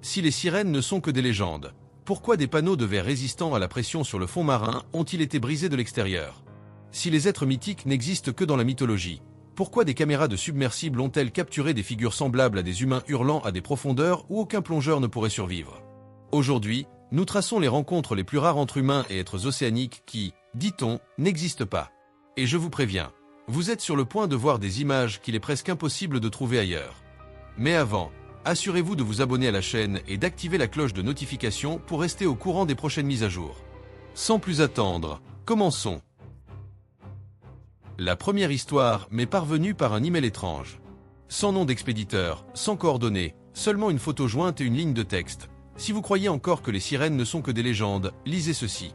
Si les sirènes ne sont que des légendes, pourquoi des panneaux de verre résistants à la pression sur le fond marin ont-ils été brisés de l'extérieur? Si les êtres mythiques n'existent que dans la mythologie, pourquoi des caméras de submersibles ont-elles capturé des figures semblables à des humains hurlant à des profondeurs où aucun plongeur ne pourrait survivre? Aujourd'hui, nous traçons les rencontres les plus rares entre humains et êtres océaniques qui, dit-on, n'existent pas. Et je vous préviens, vous êtes sur le point de voir des images qu'il est presque impossible de trouver ailleurs. Mais avant, assurez-vous de vous abonner à la chaîne et d'activer la cloche de notification pour rester au courant des prochaines mises à jour. Sans plus attendre, commençons. La première histoire m'est parvenue par un email étrange. Sans nom d'expéditeur, sans coordonnées, seulement une photo jointe et une ligne de texte. Si vous croyez encore que les sirènes ne sont que des légendes, lisez ceci.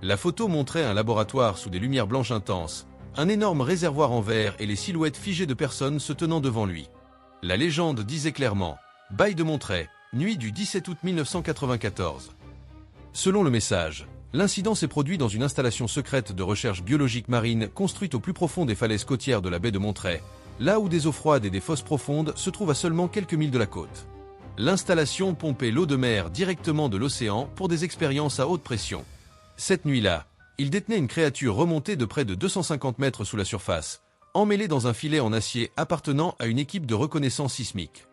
La photo montrait un laboratoire sous des lumières blanches intenses, un énorme réservoir en verre et les silhouettes figées de personnes se tenant devant lui. La légende disait clairement « Bail de Monterey, nuit du 17 août 1994 ». Selon le message, l'incident s'est produit dans une installation secrète de recherche biologique marine construite au plus profond des falaises côtières de la baie de Monterey, là où des eaux froides et des fosses profondes se trouvent à seulement quelques milles de la côte. L'installation pompait l'eau de mer directement de l'océan pour des expériences à haute pression. Cette nuit-là, il détenait une créature remontée de près de 250 mètres sous la surface, emmêlée dans un filet en acier appartenant à une équipe de reconnaissance sismique.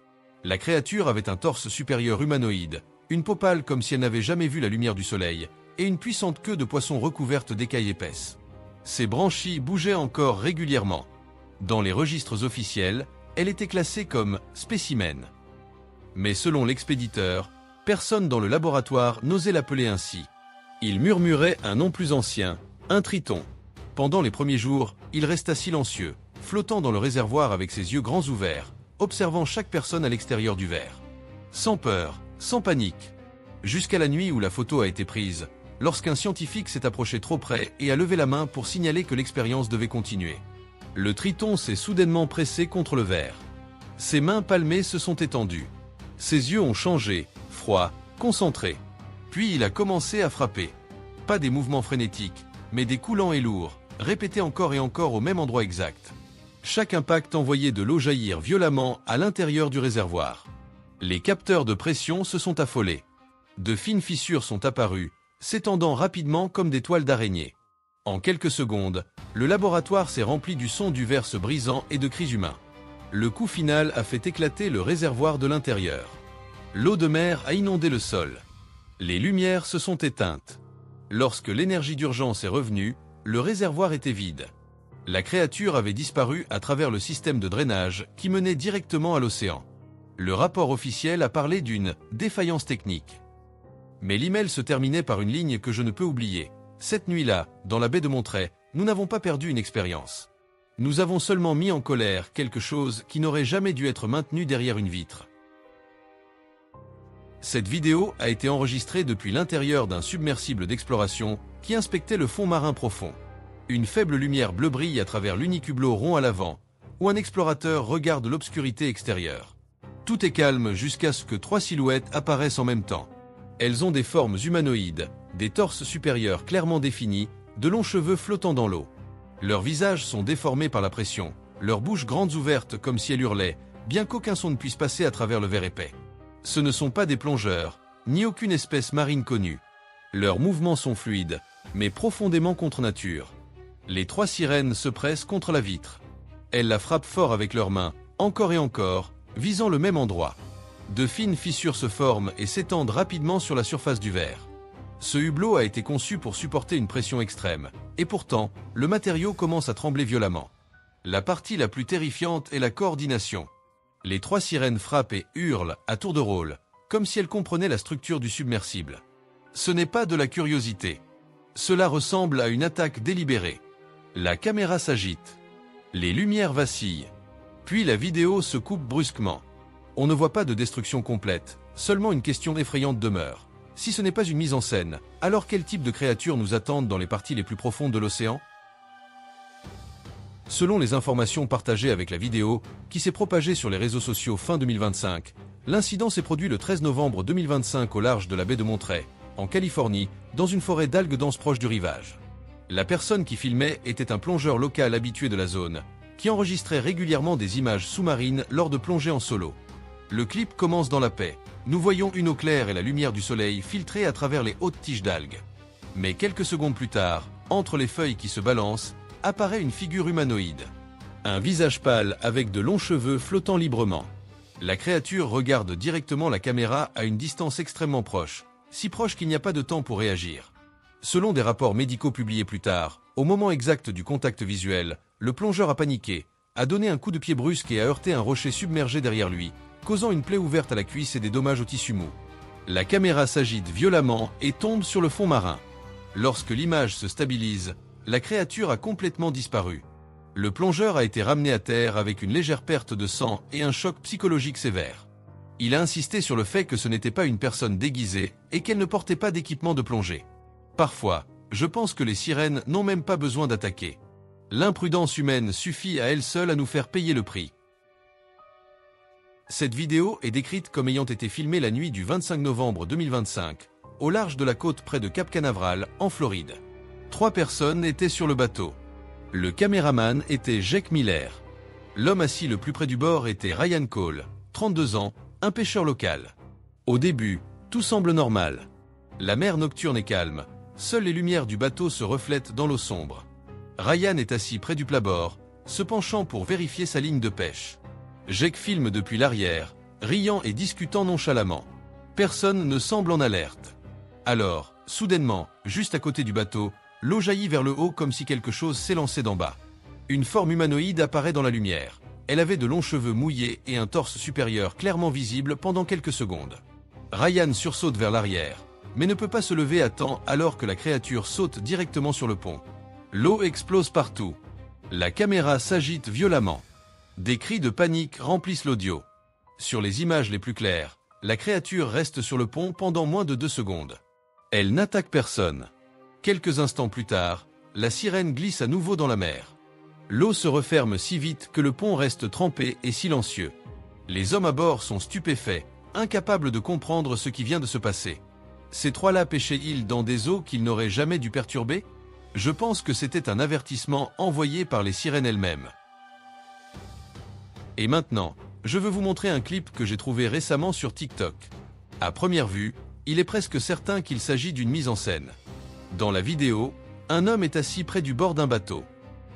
La créature avait un torse supérieur humanoïde, une peau pâle comme si elle n'avait jamais vu la lumière du soleil, et une puissante queue de poisson recouverte d'écailles épaisses. Ses branchies bougeaient encore régulièrement. Dans les registres officiels, elle était classée comme « spécimen ». Mais selon l'expéditeur, personne dans le laboratoire n'osait l'appeler ainsi. Il murmurait un nom plus ancien, un triton. Pendant les premiers jours, il resta silencieux, flottant dans le réservoir avec ses yeux grands ouverts, observant chaque personne à l'extérieur du verre. Sans peur, sans panique. Jusqu'à la nuit où la photo a été prise, lorsqu'un scientifique s'est approché trop près et a levé la main pour signaler que l'expérience devait continuer. Le triton s'est soudainement pressé contre le verre. Ses mains palmées se sont étendues. Ses yeux ont changé, froids, concentrés. Puis il a commencé à frapper. Pas des mouvements frénétiques, mais des coups lents et lourds, répétés encore et encore au même endroit exact. Chaque impact envoyait de l'eau jaillir violemment à l'intérieur du réservoir. Les capteurs de pression se sont affolés. De fines fissures sont apparues, s'étendant rapidement comme des toiles d'araignée. En quelques secondes, le laboratoire s'est rempli du son du verre se brisant et de cris humains. Le coup final a fait éclater le réservoir de l'intérieur. L'eau de mer a inondé le sol. Les lumières se sont éteintes. Lorsque l'énergie d'urgence est revenue, le réservoir était vide. La créature avait disparu à travers le système de drainage qui menait directement à l'océan. Le rapport officiel a parlé d'une défaillance technique. Mais l'email se terminait par une ligne que je ne peux oublier. Cette nuit-là, dans la baie de Monterey, nous n'avons pas perdu une expérience. Nous avons seulement mis en colère quelque chose qui n'aurait jamais dû être maintenu derrière une vitre. Cette vidéo a été enregistrée depuis l'intérieur d'un submersible d'exploration qui inspectait le fond marin profond. Une faible lumière bleue brille à travers l'unique hublot rond à l'avant, où un explorateur regarde l'obscurité extérieure. Tout est calme jusqu'à ce que 3 silhouettes apparaissent en même temps. Elles ont des formes humanoïdes, des torses supérieurs clairement définis, de longs cheveux flottant dans l'eau. Leurs visages sont déformés par la pression, leurs bouches grandes ouvertes comme si elles hurlaient, bien qu'aucun son ne puisse passer à travers le verre épais. Ce ne sont pas des plongeurs, ni aucune espèce marine connue. Leurs mouvements sont fluides, mais profondément contre nature. Les 3 sirènes se pressent contre la vitre. Elles la frappent fort avec leurs mains, encore et encore, visant le même endroit. De fines fissures se forment et s'étendent rapidement sur la surface du verre. Ce hublot a été conçu pour supporter une pression extrême, et pourtant, le matériau commence à trembler violemment. La partie la plus terrifiante est la coordination. Les 3 sirènes frappent et hurlent à tour de rôle, comme si elles comprenaient la structure du submersible. Ce n'est pas de la curiosité. Cela ressemble à une attaque délibérée. La caméra s'agite. Les lumières vacillent. Puis la vidéo se coupe brusquement. On ne voit pas de destruction complète, seulement une question effrayante demeure. Si ce n'est pas une mise en scène, alors quel type de créatures nous attendent dans les parties les plus profondes de l'océan? Selon les informations partagées avec la vidéo, qui s'est propagée sur les réseaux sociaux fin 2025, l'incident s'est produit le 13 novembre 2025 au large de la baie de Monterey, en Californie, dans une forêt d'algues denses proche du rivage. La personne qui filmait était un plongeur local habitué de la zone, qui enregistrait régulièrement des images sous-marines lors de plongées en solo. Le clip commence dans la paix. Nous voyons une eau claire et la lumière du soleil filtrée à travers les hautes tiges d'algues. Mais quelques secondes plus tard, entre les feuilles qui se balancent, apparaît une figure humanoïde. Un visage pâle avec de longs cheveux flottant librement. La créature regarde directement la caméra à une distance extrêmement proche, si proche qu'il n'y a pas de temps pour réagir. Selon des rapports médicaux publiés plus tard, au moment exact du contact visuel, le plongeur a paniqué, a donné un coup de pied brusque et a heurté un rocher submergé derrière lui, causant une plaie ouverte à la cuisse et des dommages au tissu mou. La caméra s'agite violemment et tombe sur le fond marin. Lorsque l'image se stabilise, la créature a complètement disparu. Le plongeur a été ramené à terre avec une légère perte de sang et un choc psychologique sévère. Il a insisté sur le fait que ce n'était pas une personne déguisée et qu'elle ne portait pas d'équipement de plongée. Parfois, je pense que les sirènes n'ont même pas besoin d'attaquer. L'imprudence humaine suffit à elle seule à nous faire payer le prix. Cette vidéo est décrite comme ayant été filmée la nuit du 25 novembre 2025, au large de la côte près de Cap Canaveral, en Floride. 3 personnes étaient sur le bateau. Le caméraman était Jake Miller. L'homme assis le plus près du bord était Ryan Cole, 32 ans, un pêcheur local. Au début, tout semble normal. La mer nocturne est calme, seules les lumières du bateau se reflètent dans l'eau sombre. Ryan est assis près du plat-bord, se penchant pour vérifier sa ligne de pêche. Jake filme depuis l'arrière, riant et discutant nonchalamment. Personne ne semble en alerte. Alors, soudainement, juste à côté du bateau, l'eau jaillit vers le haut comme si quelque chose s'élançait d'en bas. Une forme humanoïde apparaît dans la lumière. Elle avait de longs cheveux mouillés et un torse supérieur clairement visible pendant quelques secondes. Ryan sursaute vers l'arrière, mais ne peut pas se lever à temps alors que la créature saute directement sur le pont. L'eau explose partout. La caméra s'agite violemment. Des cris de panique remplissent l'audio. Sur les images les plus claires, la créature reste sur le pont pendant moins de 2 secondes. Elle n'attaque personne. Quelques instants plus tard, la sirène glisse à nouveau dans la mer. L'eau se referme si vite que le pont reste trempé et silencieux. Les hommes à bord sont stupéfaits, incapables de comprendre ce qui vient de se passer. Ces 3-là pêchaient-ils dans des eaux qu'ils n'auraient jamais dû perturber? Je pense que c'était un avertissement envoyé par les sirènes elles-mêmes. Et maintenant, je veux vous montrer un clip que j'ai trouvé récemment sur TikTok. À première vue, il est presque certain qu'il s'agit d'une mise en scène. Dans la vidéo, un homme est assis près du bord d'un bateau.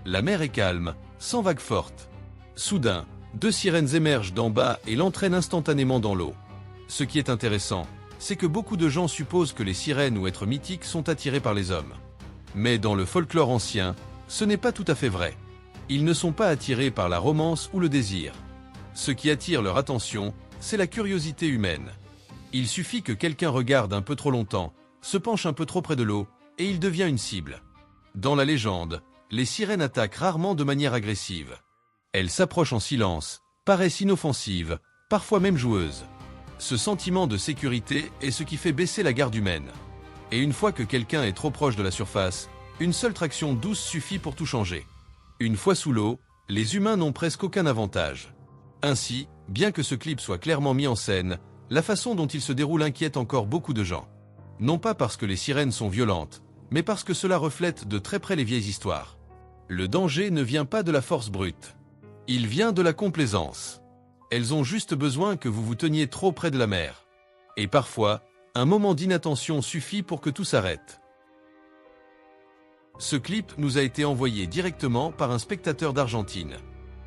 La mer est calme, sans vagues fortes. Soudain, 2 sirènes émergent d'en bas et l'entraînent instantanément dans l'eau. Ce qui est intéressant, c'est que beaucoup de gens supposent que les sirènes ou êtres mythiques sont attirés par les hommes. Mais dans le folklore ancien, ce n'est pas tout à fait vrai. Ils ne sont pas attirés par la romance ou le désir. Ce qui attire leur attention, c'est la curiosité humaine. Il suffit que quelqu'un regarde un peu trop longtemps, se penche un peu trop près de l'eau, et il devient une cible. Dans la légende, les sirènes attaquent rarement de manière agressive. Elles s'approchent en silence, paraissent inoffensives, parfois même joueuses. Ce sentiment de sécurité est ce qui fait baisser la garde humaine. Et une fois que quelqu'un est trop proche de la surface, une seule traction douce suffit pour tout changer. Une fois sous l'eau, les humains n'ont presque aucun avantage. Ainsi, bien que ce clip soit clairement mis en scène, la façon dont il se déroule inquiète encore beaucoup de gens. Non pas parce que les sirènes sont violentes, mais parce que cela reflète de très près les vieilles histoires. Le danger ne vient pas de la force brute. Il vient de la complaisance. Elles ont juste besoin que vous vous teniez trop près de la mer. Et parfois, un moment d'inattention suffit pour que tout s'arrête. Ce clip nous a été envoyé directement par un spectateur d'Argentine.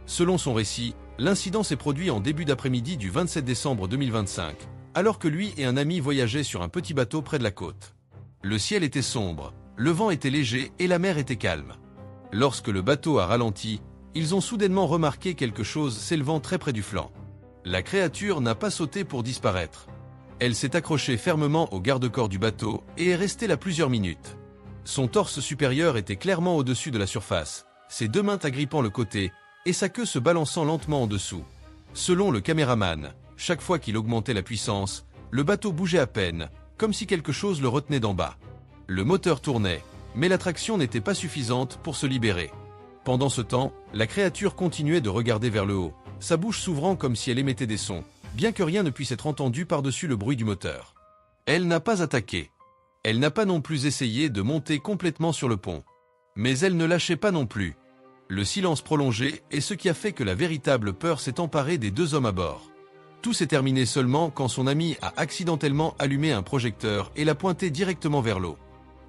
Selon son récit, l'incident s'est produit en début d'après-midi du 27 décembre 2025, alors que lui et un ami voyageaient sur un petit bateau près de la côte. Le ciel était sombre, le vent était léger et la mer était calme. Lorsque le bateau a ralenti, ils ont soudainement remarqué quelque chose s'élevant très près du flanc. La créature n'a pas sauté pour disparaître. Elle s'est accrochée fermement au garde-corps du bateau et est restée là plusieurs minutes. Son torse supérieur était clairement au-dessus de la surface, ses 2 mains agrippant le côté, et sa queue se balançant lentement en dessous. Selon le caméraman, chaque fois qu'il augmentait la puissance, le bateau bougeait à peine, comme si quelque chose le retenait d'en bas. Le moteur tournait, mais la traction n'était pas suffisante pour se libérer. Pendant ce temps, la créature continuait de regarder vers le haut, sa bouche s'ouvrant comme si elle émettait des sons, bien que rien ne puisse être entendu par-dessus le bruit du moteur. Elle n'a pas attaqué. Elle n'a pas non plus essayé de monter complètement sur le pont. Mais elle ne lâchait pas non plus. Le silence prolongé est ce qui a fait que la véritable peur s'est emparée des 2 hommes à bord. Tout s'est terminé seulement quand son ami a accidentellement allumé un projecteur et l'a pointé directement vers l'eau.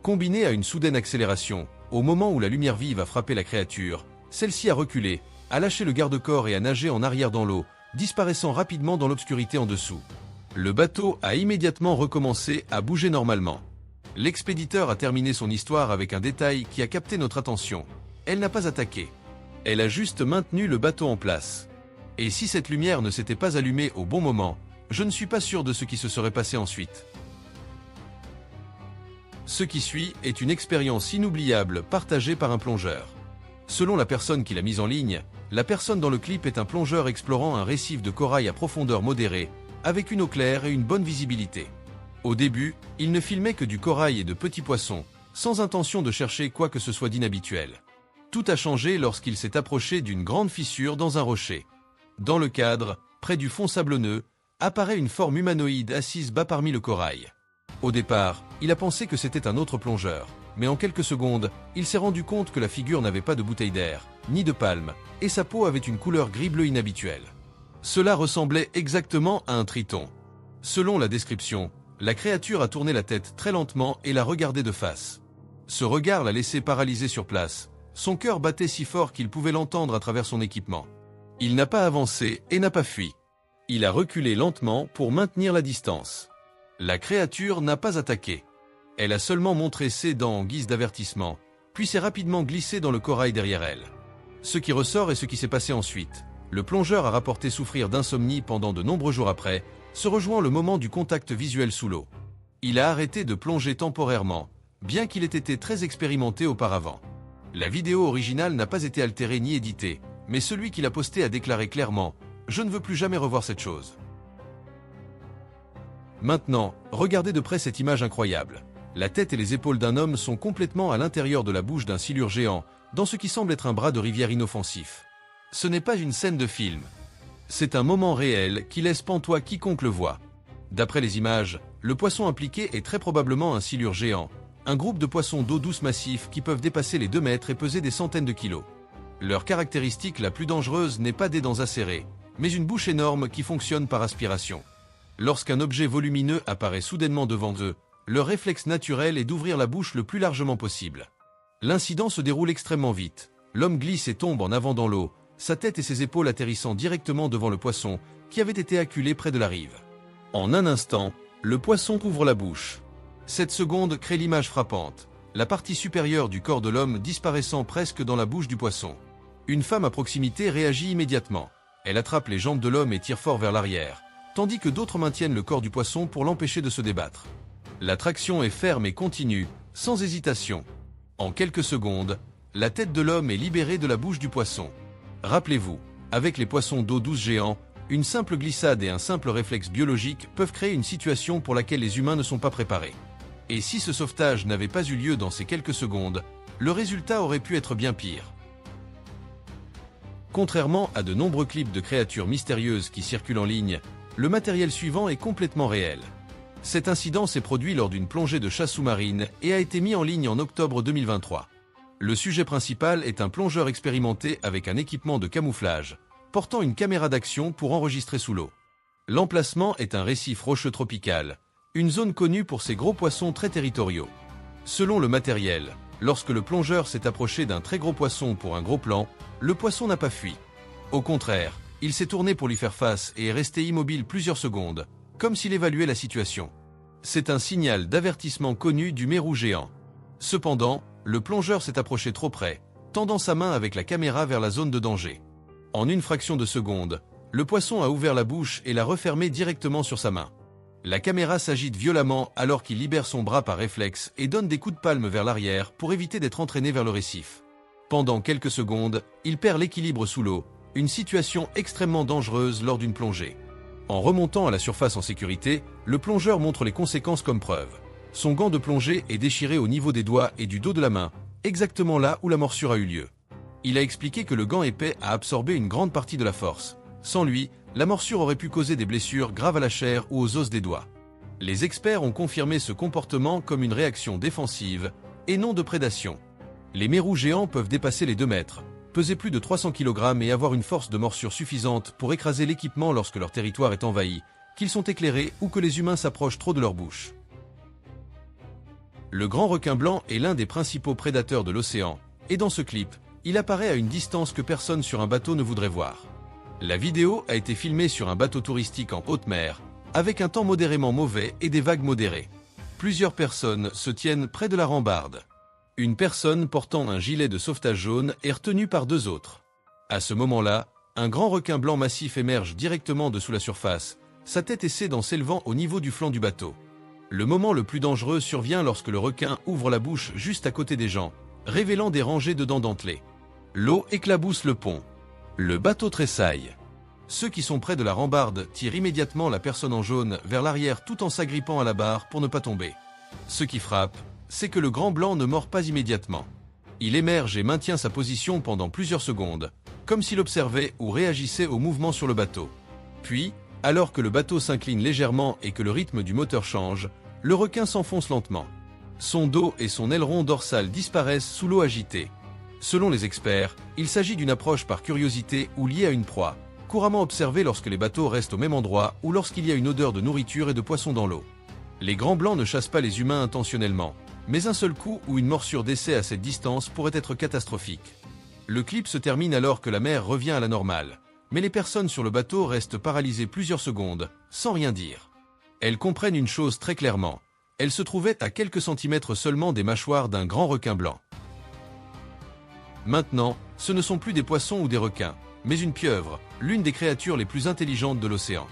Combiné à une soudaine accélération, au moment où la lumière vive a frappé la créature, celle-ci a reculé, a lâché le garde-corps et a nagé en arrière dans l'eau, disparaissant rapidement dans l'obscurité en dessous. Le bateau a immédiatement recommencé à bouger normalement. L'expéditeur a terminé son histoire avec un détail qui a capté notre attention. Elle n'a pas attaqué. Elle a juste maintenu le bateau en place. Et si cette lumière ne s'était pas allumée au bon moment, je ne suis pas sûr de ce qui se serait passé ensuite. Ce qui suit est une expérience inoubliable partagée par un plongeur. Selon la personne qui l'a mise en ligne, la personne dans le clip est un plongeur explorant un récif de corail à profondeur modérée, avec une eau claire et une bonne visibilité. Au début, il ne filmait que du corail et de petits poissons, sans intention de chercher quoi que ce soit d'inhabituel. Tout a changé lorsqu'il s'est approché d'une grande fissure dans un rocher. Dans le cadre, près du fond sablonneux, apparaît une forme humanoïde assise bas parmi le corail. Au départ, il a pensé que c'était un autre plongeur, mais en quelques secondes, il s'est rendu compte que la figure n'avait pas de bouteille d'air, ni de palme, et sa peau avait une couleur gris-bleu inhabituelle. Cela ressemblait exactement à un triton. Selon la description, la créature a tourné la tête très lentement et l'a regardé de face. Ce regard l'a laissé paralysé sur place. Son cœur battait si fort qu'il pouvait l'entendre à travers son équipement. Il n'a pas avancé et n'a pas fui. Il a reculé lentement pour maintenir la distance. La créature n'a pas attaqué. Elle a seulement montré ses dents en guise d'avertissement, puis s'est rapidement glissée dans le corail derrière elle. Ce qui ressort est ce qui s'est passé ensuite. Le plongeur a rapporté souffrir d'insomnie pendant de nombreux jours après, se rejoint le moment du contact visuel sous l'eau. Il a arrêté de plonger temporairement, bien qu'il ait été très expérimenté auparavant. La vidéo originale n'a pas été altérée ni éditée, mais celui qui l'a postée a déclaré clairement « Je ne veux plus jamais revoir cette chose ». Maintenant, regardez de près cette image incroyable. La tête et les épaules d'un homme sont complètement à l'intérieur de la bouche d'un silure géant, dans ce qui semble être un bras de rivière inoffensif. Ce n'est pas une scène de film. C'est un moment réel qui laisse pantois quiconque le voit. D'après les images, le poisson impliqué est très probablement un silure géant, un groupe de poissons d'eau douce massifs qui peuvent dépasser les 2 mètres et peser des centaines de kilos. Leur caractéristique la plus dangereuse n'est pas des dents acérées, mais une bouche énorme qui fonctionne par aspiration. Lorsqu'un objet volumineux apparaît soudainement devant eux, leur réflexe naturel est d'ouvrir la bouche le plus largement possible. L'incident se déroule extrêmement vite. L'homme glisse et tombe en avant dans l'eau, sa tête et ses épaules atterrissant directement devant le poisson, qui avait été acculé près de la rive. En un instant, le poisson ouvre la bouche. Cette seconde crée l'image frappante, la partie supérieure du corps de l'homme disparaissant presque dans la bouche du poisson. Une femme à proximité réagit immédiatement. Elle attrape les jambes de l'homme et tire fort vers l'arrière, tandis que d'autres maintiennent le corps du poisson pour l'empêcher de se débattre. La traction est ferme et continue, sans hésitation. En quelques secondes, la tête de l'homme est libérée de la bouche du poisson. Rappelez-vous, avec les poissons d'eau douce géants, une simple glissade et un simple réflexe biologique peuvent créer une situation pour laquelle les humains ne sont pas préparés. Et si ce sauvetage n'avait pas eu lieu dans ces quelques secondes, le résultat aurait pu être bien pire. Contrairement à de nombreux clips de créatures mystérieuses qui circulent en ligne, le matériel suivant est complètement réel. Cet incident s'est produit lors d'une plongée de chasse sous-marine et a été mis en ligne en octobre 2023. Le sujet principal est un plongeur expérimenté avec un équipement de camouflage, portant une caméra d'action pour enregistrer sous l'eau. L'emplacement est un récif rocheux tropical, une zone connue pour ses gros poissons très territoriaux. Selon le matériel, lorsque le plongeur s'est approché d'un très gros poisson pour un gros plan, le poisson n'a pas fui. Au contraire, il s'est tourné pour lui faire face et est resté immobile plusieurs secondes, comme s'il évaluait la situation. C'est un signal d'avertissement connu du mérou géant. Cependant, le plongeur s'est approché trop près, tendant sa main avec la caméra vers la zone de danger. En une fraction de seconde, le poisson a ouvert la bouche et l'a refermée directement sur sa main. La caméra s'agite violemment alors qu'il libère son bras par réflexe et donne des coups de palme vers l'arrière pour éviter d'être entraîné vers le récif. Pendant quelques secondes, il perd l'équilibre sous l'eau, une situation extrêmement dangereuse lors d'une plongée. En remontant à la surface en sécurité, le plongeur montre les conséquences comme preuve. Son gant de plongée est déchiré au niveau des doigts et du dos de la main, exactement là où la morsure a eu lieu. Il a expliqué que le gant épais a absorbé une grande partie de la force. Sans lui, la morsure aurait pu causer des blessures graves à la chair ou aux os des doigts. Les experts ont confirmé ce comportement comme une réaction défensive et non de prédation. Les mérous géants peuvent dépasser les 2 mètres, peser plus de 300 kg et avoir une force de morsure suffisante pour écraser l'équipement lorsque leur territoire est envahi, qu'ils sont éclairés ou que les humains s'approchent trop de leur bouche. Le grand requin blanc est l'un des principaux prédateurs de l'océan, et dans ce clip, il apparaît à une distance que personne sur un bateau ne voudrait voir. La vidéo a été filmée sur un bateau touristique en haute mer, avec un temps modérément mauvais et des vagues modérées. Plusieurs personnes se tiennent près de la rambarde. Une personne portant un gilet de sauvetage jaune est retenue par deux autres. À ce moment-là, un grand requin blanc massif émerge directement dessous la surface, sa tête essaie d'en s'élevant au niveau du flanc du bateau. Le moment le plus dangereux survient lorsque le requin ouvre la bouche juste à côté des gens, révélant des rangées de dents dentelées. L'eau éclabousse le pont. Le bateau tressaille. Ceux qui sont près de la rambarde tirent immédiatement la personne en jaune vers l'arrière tout en s'agrippant à la barre pour ne pas tomber. Ce qui frappe, c'est que le grand blanc ne mord pas immédiatement. Il émerge et maintient sa position pendant plusieurs secondes, comme s'il observait ou réagissait au mouvement sur le bateau. Puis, alors que le bateau s'incline légèrement et que le rythme du moteur change, le requin s'enfonce lentement. Son dos et son aileron dorsal disparaissent sous l'eau agitée. Selon les experts, il s'agit d'une approche par curiosité ou liée à une proie, couramment observée lorsque les bateaux restent au même endroit ou lorsqu'il y a une odeur de nourriture et de poisson dans l'eau. Les grands blancs ne chassent pas les humains intentionnellement, mais un seul coup ou une morsure d'essai à cette distance pourrait être catastrophique. Le clip se termine alors que la mer revient à la normale, mais les personnes sur le bateau restent paralysées plusieurs secondes, sans rien dire. Elles comprennent une chose très clairement, elles se trouvaient à quelques centimètres seulement des mâchoires d'un grand requin blanc. Maintenant, ce ne sont plus des poissons ou des requins, mais une pieuvre, l'une des créatures les plus intelligentes de l'océan.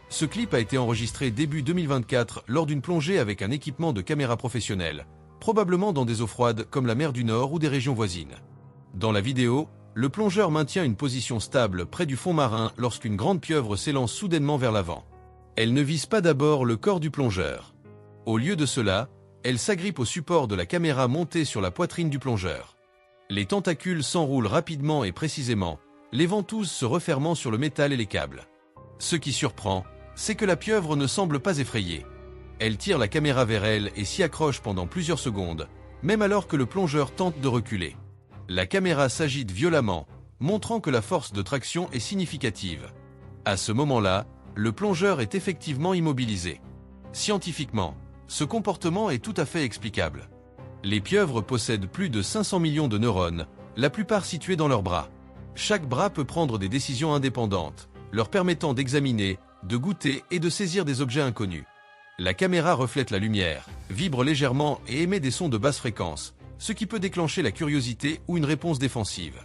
Ce clip a été enregistré début 2024 lors d'une plongée avec un équipement de caméra professionnelle, probablement dans des eaux froides comme la mer du Nord ou des régions voisines. Dans la vidéo, le plongeur maintient une position stable près du fond marin lorsqu'une grande pieuvre s'élance soudainement vers l'avant. Elle ne vise pas d'abord le corps du plongeur. Au lieu de cela, elle s'agrippe au support de la caméra montée sur la poitrine du plongeur. Les tentacules s'enroulent rapidement et précisément, les ventouses se refermant sur le métal et les câbles. Ce qui surprend, c'est que la pieuvre ne semble pas effrayée. Elle tire la caméra vers elle et s'y accroche pendant plusieurs secondes, même alors que le plongeur tente de reculer. La caméra s'agite violemment, montrant que la force de traction est significative. À ce moment-là, le plongeur est effectivement immobilisé. Scientifiquement, ce comportement est tout à fait explicable. Les pieuvres possèdent plus de 500 millions de neurones, la plupart situés dans leurs bras. Chaque bras peut prendre des décisions indépendantes, leur permettant d'examiner, de goûter et de saisir des objets inconnus. La caméra reflète la lumière, vibre légèrement et émet des sons de basse fréquence, ce qui peut déclencher la curiosité ou une réponse défensive.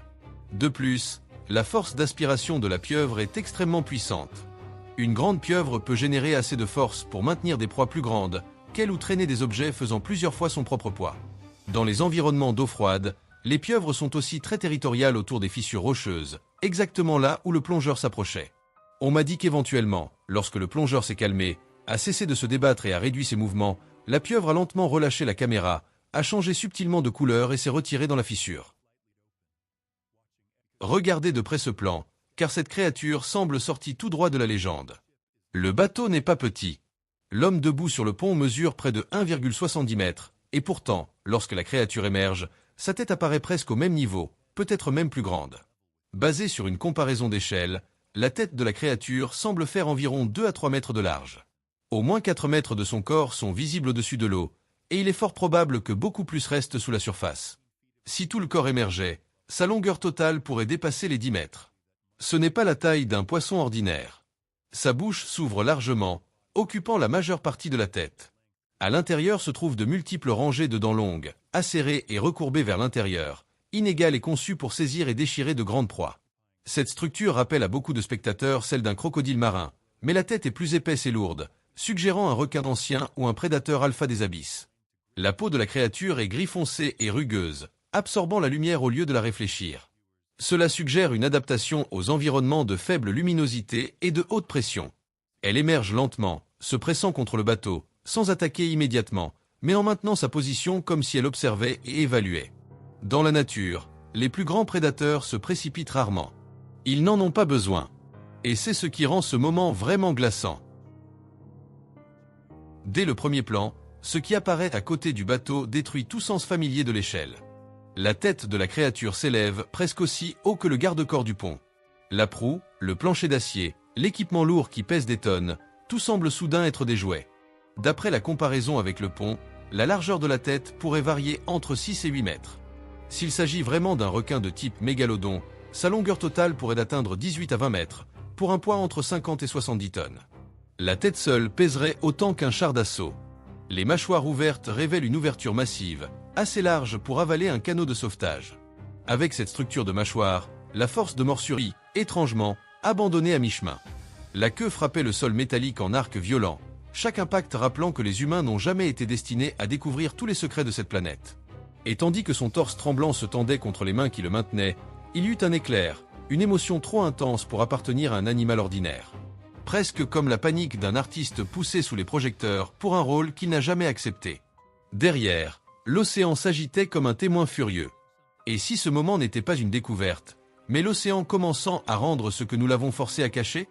De plus, la force d'aspiration de la pieuvre est extrêmement puissante. Une grande pieuvre peut générer assez de force pour maintenir des proies plus grandes qu'elle ou traîner des objets faisant plusieurs fois son propre poids. Dans les environnements d'eau froide, les pieuvres sont aussi très territoriales autour des fissures rocheuses, exactement là où le plongeur s'approchait. On m'a dit qu'éventuellement, lorsque le plongeur s'est calmé, a cessé de se débattre et a réduit ses mouvements, la pieuvre a lentement relâché la caméra, a changé subtilement de couleur et s'est retirée dans la fissure. Regardez de près ce plan, car cette créature semble sortie tout droit de la légende. Le bateau n'est pas petit. L'homme debout sur le pont mesure près de 1,70 m, et pourtant, lorsque la créature émerge, sa tête apparaît presque au même niveau, peut-être même plus grande. Basée sur une comparaison d'échelle, la tête de la créature semble faire environ 2 à 3 mètres de large. Au moins 4 mètres de son corps sont visibles au-dessus de l'eau, et il est fort probable que beaucoup plus reste sous la surface. Si tout le corps émergeait, sa longueur totale pourrait dépasser les 10 mètres. Ce n'est pas la taille d'un poisson ordinaire. Sa bouche s'ouvre largement, occupant la majeure partie de la tête. À l'intérieur se trouvent de multiples rangées de dents longues, acérées et recourbées vers l'intérieur, inégales et conçues pour saisir et déchirer de grandes proies. Cette structure rappelle à beaucoup de spectateurs celle d'un crocodile marin, mais la tête est plus épaisse et lourde, suggérant un requin ancien ou un prédateur alpha des abysses. La peau de la créature est gris foncé et rugueuse, absorbant la lumière au lieu de la réfléchir. Cela suggère une adaptation aux environnements de faible luminosité et de haute pression. Elle émerge lentement, se pressant contre le bateau, sans attaquer immédiatement, mais en maintenant sa position comme si elle observait et évaluait. Dans la nature, les plus grands prédateurs se précipitent rarement. Ils n'en ont pas besoin. Et c'est ce qui rend ce moment vraiment glaçant. Dès le premier plan, ce qui apparaît à côté du bateau détruit tout sens familier de l'échelle. La tête de la créature s'élève presque aussi haut que le garde-corps du pont. La proue, le plancher d'acier, l'équipement lourd qui pèse des tonnes, tout semble soudain être des jouets. D'après la comparaison avec le pont, la largeur de la tête pourrait varier entre 6 et 8 mètres. S'il s'agit vraiment d'un requin de type mégalodon, sa longueur totale pourrait atteindre 18 à 20 mètres, pour un poids entre 50 et 70 tonnes. La tête seule pèserait autant qu'un char d'assaut. Les mâchoires ouvertes révèlent une ouverture massive, assez large pour avaler un canot de sauvetage. Avec cette structure de mâchoire, la force de morsurie, étrangement, abandonnée à mi-chemin. La queue frappait le sol métallique en arc violent, chaque impact rappelant que les humains n'ont jamais été destinés à découvrir tous les secrets de cette planète. Et tandis que son torse tremblant se tendait contre les mains qui le maintenaient, il y eut un éclair, une émotion trop intense pour appartenir à un animal ordinaire. Presque comme la panique d'un artiste poussé sous les projecteurs pour un rôle qu'il n'a jamais accepté. Derrière, l'océan s'agitait comme un témoin furieux. Et si ce moment n'était pas une découverte, mais l'océan commençant à rendre ce que nous l'avons forcé à cacher?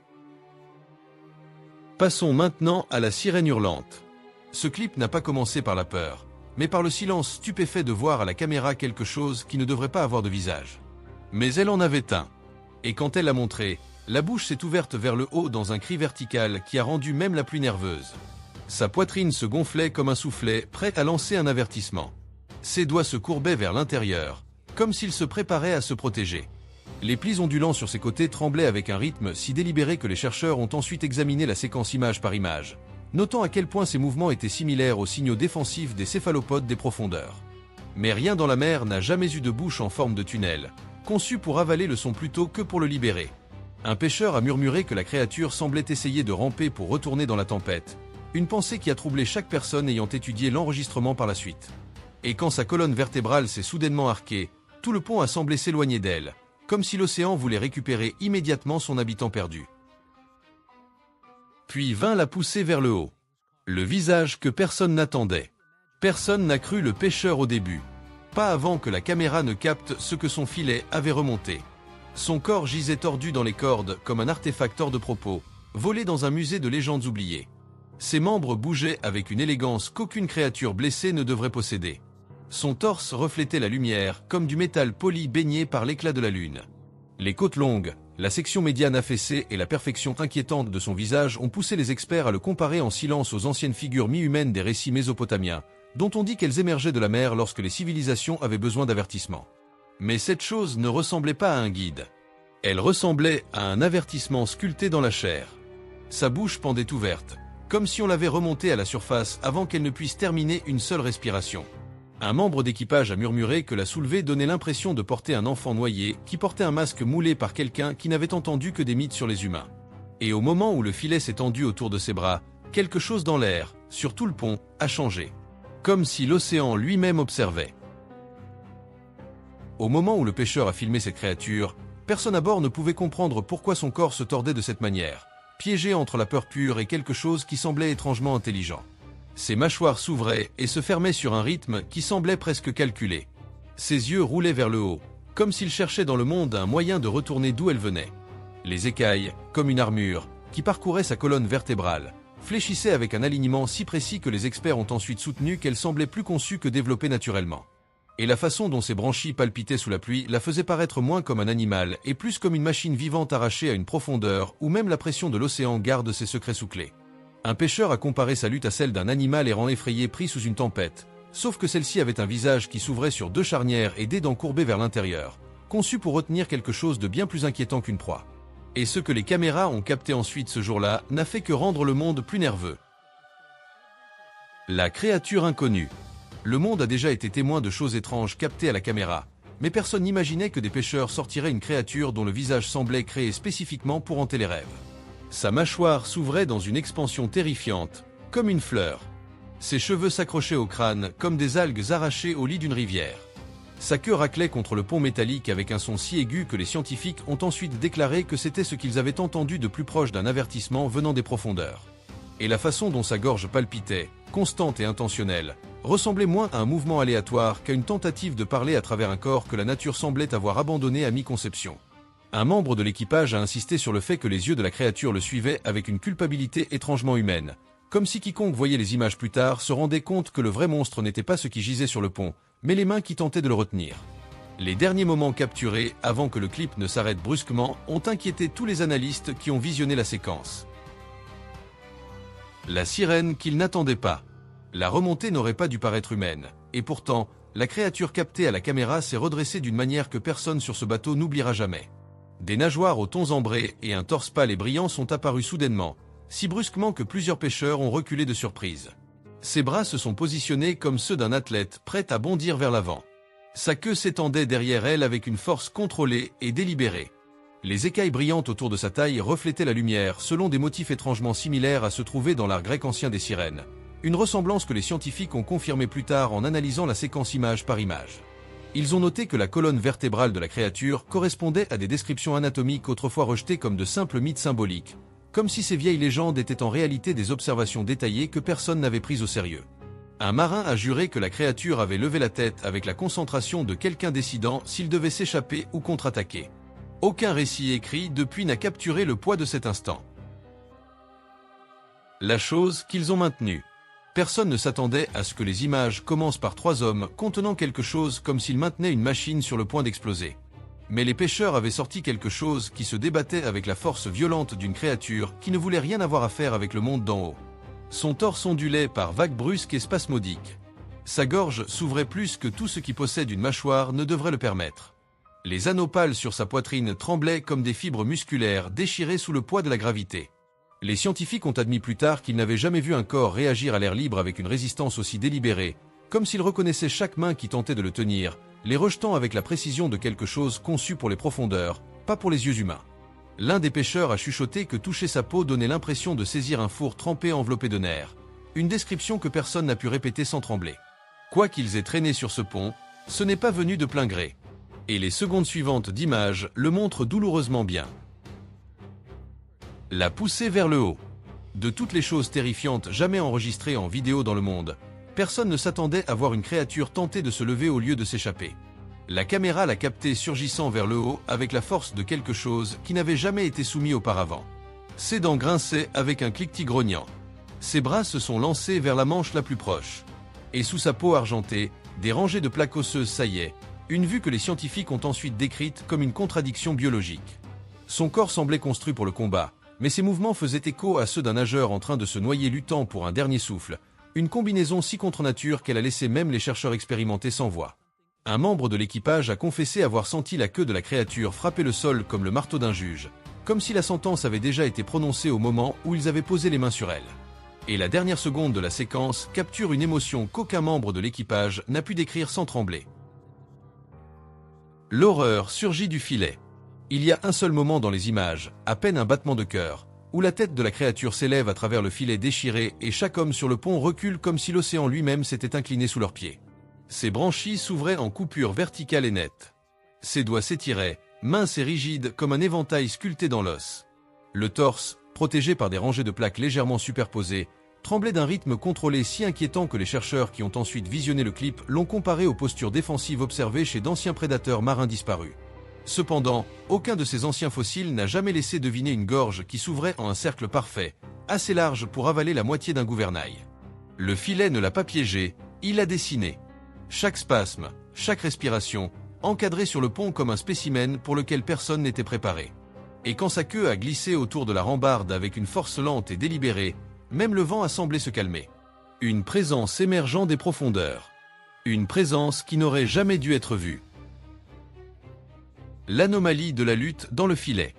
Passons maintenant à la sirène hurlante. Ce clip n'a pas commencé par la peur, mais par le silence stupéfait de voir à la caméra quelque chose qui ne devrait pas avoir de visage. Mais elle en avait un. Et quand elle l'a montré, la bouche s'est ouverte vers le haut dans un cri vertical qui a rendu même la pluie nerveuse. Sa poitrine se gonflait comme un soufflet, prêt à lancer un avertissement. Ses doigts se courbaient vers l'intérieur, comme s'il se préparait à se protéger. Les plis ondulants sur ses côtés tremblaient avec un rythme si délibéré que les chercheurs ont ensuite examiné la séquence image par image, notant à quel point ces mouvements étaient similaires aux signaux défensifs des céphalopodes des profondeurs. Mais rien dans la mer n'a jamais eu de bouche en forme de tunnel, conçu pour avaler le son plutôt que pour le libérer. Un pêcheur a murmuré que la créature semblait essayer de ramper pour retourner dans la tempête, une pensée qui a troublé chaque personne ayant étudié l'enregistrement par la suite. Et quand sa colonne vertébrale s'est soudainement arquée, tout le pont a semblé s'éloigner d'elle, comme si l'océan voulait récupérer immédiatement son habitant perdu. Puis vint la pousser vers le haut. Le visage que personne n'attendait. Personne n'a cru le pêcheur au début. Pas avant que la caméra ne capte ce que son filet avait remonté. Son corps gisait tordu dans les cordes comme un artefact hors de propos, volé dans un musée de légendes oubliées. Ses membres bougeaient avec une élégance qu'aucune créature blessée ne devrait posséder. Son torse reflétait la lumière comme du métal poli baigné par l'éclat de la lune. Les côtes longues, la section médiane affaissée et la perfection inquiétante de son visage ont poussé les experts à le comparer en silence aux anciennes figures mi-humaines des récits mésopotamiens, dont on dit qu'elles émergeaient de la mer lorsque les civilisations avaient besoin d'avertissement. Mais cette chose ne ressemblait pas à un guide. Elle ressemblait à un avertissement sculpté dans la chair. Sa bouche pendait ouverte, comme si on l'avait remontée à la surface avant qu'elle ne puisse terminer une seule respiration. Un membre d'équipage a murmuré que la soulevée donnait l'impression de porter un enfant noyé qui portait un masque moulé par quelqu'un qui n'avait entendu que des mythes sur les humains. Et au moment où le filet s'est tendu autour de ses bras, quelque chose dans l'air, sur tout le pont, a changé. Comme si l'océan lui-même observait. Au moment où le pêcheur a filmé cette créature, personne à bord ne pouvait comprendre pourquoi son corps se tordait de cette manière, piégé entre la peur pure et quelque chose qui semblait étrangement intelligent. Ses mâchoires s'ouvraient et se fermaient sur un rythme qui semblait presque calculé. Ses yeux roulaient vers le haut, comme s'il cherchait dans le monde un moyen de retourner d'où elle venait. Les écailles, comme une armure, qui parcourait sa colonne vertébrale, fléchissaient avec un alignement si précis que les experts ont ensuite soutenu qu'elle semblait plus conçue que développée naturellement. Et la façon dont ses branchies palpitaient sous la pluie la faisait paraître moins comme un animal et plus comme une machine vivante arrachée à une profondeur où même la pression de l'océan garde ses secrets sous clé. Un pêcheur a comparé sa lutte à celle d'un animal errant effrayé pris sous une tempête, sauf que celle-ci avait un visage qui s'ouvrait sur deux charnières et des dents courbées vers l'intérieur, conçu pour retenir quelque chose de bien plus inquiétant qu'une proie. Et ce que les caméras ont capté ensuite ce jour-là n'a fait que rendre le monde plus nerveux. La créature inconnue. Le monde a déjà été témoin de choses étranges captées à la caméra, mais personne n'imaginait que des pêcheurs sortiraient une créature dont le visage semblait créé spécifiquement pour hanter les rêves. Sa mâchoire s'ouvrait dans une expansion terrifiante, comme une fleur. Ses cheveux s'accrochaient au crâne comme des algues arrachées au lit d'une rivière. Sa queue raclait contre le pont métallique avec un son si aigu que les scientifiques ont ensuite déclaré que c'était ce qu'ils avaient entendu de plus proche d'un avertissement venant des profondeurs. Et la façon dont sa gorge palpitait, constante et intentionnelle, ressemblait moins à un mouvement aléatoire qu'à une tentative de parler à travers un corps que la nature semblait avoir abandonné à mi-conception. Un membre de l'équipage a insisté sur le fait que les yeux de la créature le suivaient avec une culpabilité étrangement humaine, comme si quiconque voyait les images plus tard se rendait compte que le vrai monstre n'était pas ce qui gisait sur le pont, mais les mains qui tentaient de le retenir. Les derniers moments capturés, avant que le clip ne s'arrête brusquement, ont inquiété tous les analystes qui ont visionné la séquence. La sirène qu'ils n'attendaient pas. La remontée n'aurait pas dû paraître humaine, et pourtant, la créature captée à la caméra s'est redressée d'une manière que personne sur ce bateau n'oubliera jamais. Des nageoires aux tons ambrés et un torse pâle et brillant sont apparus soudainement, si brusquement que plusieurs pêcheurs ont reculé de surprise. Ses bras se sont positionnés comme ceux d'un athlète prêt à bondir vers l'avant. Sa queue s'étendait derrière elle avec une force contrôlée et délibérée. Les écailles brillantes autour de sa taille reflétaient la lumière selon des motifs étrangement similaires à se trouver dans l'art grec ancien des sirènes. Une ressemblance que les scientifiques ont confirmée plus tard en analysant la séquence image par image. Ils ont noté que la colonne vertébrale de la créature correspondait à des descriptions anatomiques autrefois rejetées comme de simples mythes symboliques, comme si ces vieilles légendes étaient en réalité des observations détaillées que personne n'avait prises au sérieux. Un marin a juré que la créature avait levé la tête avec la concentration de quelqu'un décidant s'il devait s'échapper ou contre-attaquer. Aucun récit écrit depuis n'a capturé le poids de cet instant. La chose qu'ils ont maintenue. Personne ne s'attendait à ce que les images commencent par 3 hommes contenant quelque chose comme s'ils maintenaient une machine sur le point d'exploser. Mais les pêcheurs avaient sorti quelque chose qui se débattait avec la force violente d'une créature qui ne voulait rien avoir à faire avec le monde d'en haut. Son torse ondulait par vagues brusques et spasmodiques. Sa gorge s'ouvrait plus que tout ce qui possède une mâchoire ne devrait le permettre. Les anneaux pâles sur sa poitrine tremblaient comme des fibres musculaires déchirées sous le poids de la gravité. Les scientifiques ont admis plus tard qu'ils n'avaient jamais vu un corps réagir à l'air libre avec une résistance aussi délibérée, comme s'ils reconnaissaient chaque main qui tentait de le tenir, les rejetant avec la précision de quelque chose conçu pour les profondeurs, pas pour les yeux humains. L'un des pêcheurs a chuchoté que toucher sa peau donnait l'impression de saisir un four trempé enveloppé de nerfs, une description que personne n'a pu répéter sans trembler. Quoi qu'ils aient traîné sur ce pont, ce n'est pas venu de plein gré. Et les secondes suivantes d'images le montrent douloureusement bien. La poussée vers le haut. De toutes les choses terrifiantes jamais enregistrées en vidéo dans le monde, personne ne s'attendait à voir une créature tenter de se lever au lieu de s'échapper. La caméra l'a capté surgissant vers le haut avec la force de quelque chose qui n'avait jamais été soumis auparavant. Ses dents grinçaient avec un cliquetis grognant. Ses bras se sont lancés vers la manche la plus proche. Et sous sa peau argentée, des rangées de plaques osseuses saillaient, une vue que les scientifiques ont ensuite décrite comme une contradiction biologique. Son corps semblait construit pour le combat, mais ses mouvements faisaient écho à ceux d'un nageur en train de se noyer luttant pour un dernier souffle, une combinaison si contre nature qu'elle a laissé même les chercheurs expérimentés sans voix. Un membre de l'équipage a confessé avoir senti la queue de la créature frapper le sol comme le marteau d'un juge, comme si la sentence avait déjà été prononcée au moment où ils avaient posé les mains sur elle. Et la dernière seconde de la séquence capture une émotion qu'aucun membre de l'équipage n'a pu décrire sans trembler. L'horreur surgit du filet. Il y a un seul moment dans les images, à peine un battement de cœur, où la tête de la créature s'élève à travers le filet déchiré et chaque homme sur le pont recule comme si l'océan lui-même s'était incliné sous leurs pieds. Ses branchies s'ouvraient en coupures verticales et nettes. Ses doigts s'étiraient, minces et rigides comme un éventail sculpté dans l'os. Le torse, protégé par des rangées de plaques légèrement superposées, tremblait d'un rythme contrôlé si inquiétant que les chercheurs qui ont ensuite visionné le clip l'ont comparé aux postures défensives observées chez d'anciens prédateurs marins disparus. Cependant, aucun de ces anciens fossiles n'a jamais laissé deviner une gorge qui s'ouvrait en un cercle parfait, assez large pour avaler la moitié d'un gouvernail. Le filet ne l'a pas piégé, il l'a dessiné. Chaque spasme, chaque respiration, encadré sur le pont comme un spécimen pour lequel personne n'était préparé. Et quand sa queue a glissé autour de la rambarde avec une force lente et délibérée, même le vent a semblé se calmer. Une présence émergeant des profondeurs. Une présence qui n'aurait jamais dû être vue. L'anomalie de la lutte dans le filet.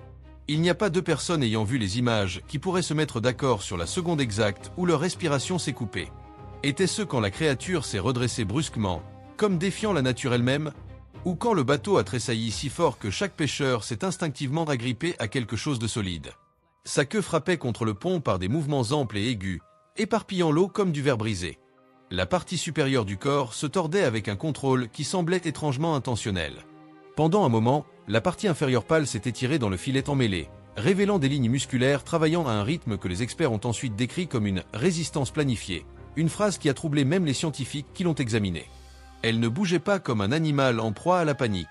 Il n'y a pas deux personnes ayant vu les images qui pourraient se mettre d'accord sur la seconde exacte où leur respiration s'est coupée. Était-ce quand la créature s'est redressée brusquement, comme défiant la nature elle-même, ou quand le bateau a tressailli si fort que chaque pêcheur s'est instinctivement agrippé à quelque chose de solide. Sa queue frappait contre le pont par des mouvements amples et aigus, éparpillant l'eau comme du verre brisé. La partie supérieure du corps se tordait avec un contrôle qui semblait étrangement intentionnel. Pendant un moment, la partie inférieure pâle s'est étirée dans le filet emmêlé, révélant des lignes musculaires travaillant à un rythme que les experts ont ensuite décrit comme une « résistance planifiée », une phrase qui a troublé même les scientifiques qui l'ont examinée. Elle ne bougeait pas comme un animal en proie à la panique.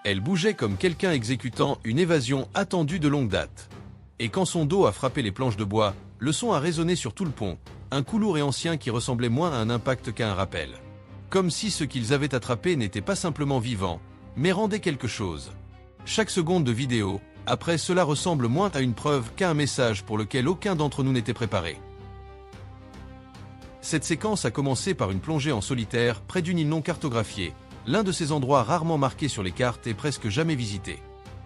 Elle bougeait comme quelqu'un exécutant une évasion attendue de longue date. Et quand son dos a frappé les planches de bois, le son a résonné sur tout le pont, un coup lourd et ancien qui ressemblait moins à un impact qu'à un rappel. Comme si ce qu'ils avaient attrapé n'était pas simplement vivant, mais rendait quelque chose. Chaque seconde de vidéo, après cela ressemble moins à une preuve qu'à un message pour lequel aucun d'entre nous n'était préparé. Cette séquence a commencé par une plongée en solitaire près d'une île non cartographiée, l'un de ces endroits rarement marqués sur les cartes et presque jamais visités.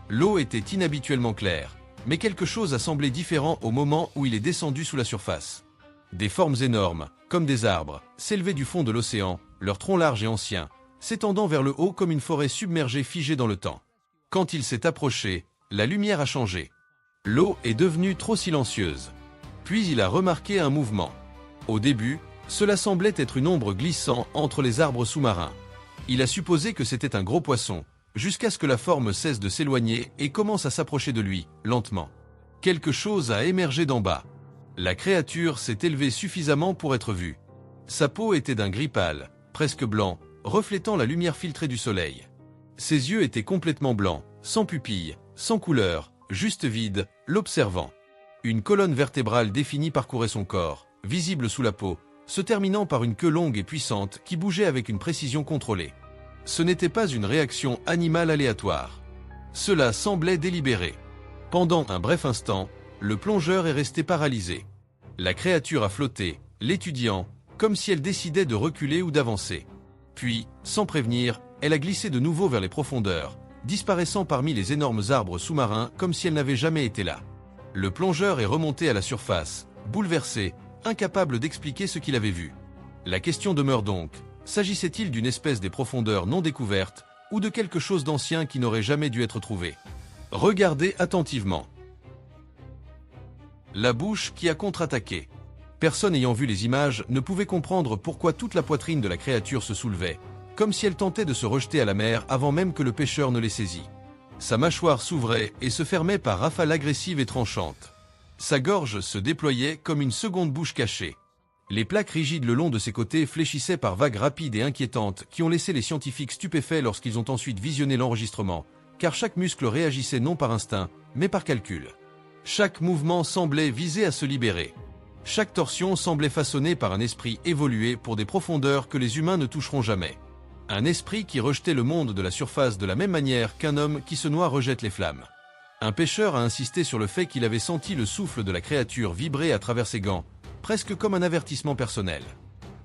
L'eau était inhabituellement claire, mais quelque chose a semblé différent au moment où il est descendu sous la surface. Des formes énormes, comme des arbres, s'élevaient du fond de l'océan, leurs troncs larges et anciens, s'étendant vers le haut comme une forêt submergée figée dans le temps. Quand il s'est approché, la lumière a changé. L'eau est devenue trop silencieuse. Puis il a remarqué un mouvement. Au début, cela semblait être une ombre glissant entre les arbres sous-marins. Il a supposé que c'était un gros poisson, jusqu'à ce que la forme cesse de s'éloigner et commence à s'approcher de lui, lentement. Quelque chose a émergé d'en bas. La créature s'est élevée suffisamment pour être vue. Sa peau était d'un gris pâle, presque blanc, reflétant la lumière filtrée du soleil. Ses yeux étaient complètement blancs, sans pupilles, sans couleur, juste vides, l'observant. Une colonne vertébrale définie parcourait son corps, visible sous la peau, se terminant par une queue longue et puissante qui bougeait avec une précision contrôlée. Ce n'était pas une réaction animale aléatoire. Cela semblait délibéré. Pendant un bref instant, le plongeur est resté paralysé. La créature a flotté, l'étudiant, comme si elle décidait de reculer ou d'avancer. Puis, sans prévenir, elle a glissé de nouveau vers les profondeurs, disparaissant parmi les énormes arbres sous-marins comme si elle n'avait jamais été là. Le plongeur est remonté à la surface, bouleversé, incapable d'expliquer ce qu'il avait vu. La question demeure donc, s'agissait-il d'une espèce des profondeurs non découvertes ou de quelque chose d'ancien qui n'aurait jamais dû être trouvé? Regardez attentivement. La bouche qui a contre-attaqué. Personne ayant vu les images ne pouvait comprendre pourquoi toute la poitrine de la créature se soulevait, comme si elle tentait de se rejeter à la mer avant même que le pêcheur ne l'ait saisie. Sa mâchoire s'ouvrait et se fermait par rafales agressives et tranchantes. Sa gorge se déployait comme une seconde bouche cachée. Les plaques rigides le long de ses côtés fléchissaient par vagues rapides et inquiétantes qui ont laissé les scientifiques stupéfaits lorsqu'ils ont ensuite visionné l'enregistrement, car chaque muscle réagissait non par instinct, mais par calcul. Chaque mouvement semblait viser à se libérer. Chaque torsion semblait façonnée par un esprit évolué pour des profondeurs que les humains ne toucheront jamais. Un esprit qui rejetait le monde de la surface de la même manière qu'un homme qui se noie rejette les flammes. Un pêcheur a insisté sur le fait qu'il avait senti le souffle de la créature vibrer à travers ses gants, presque comme un avertissement personnel.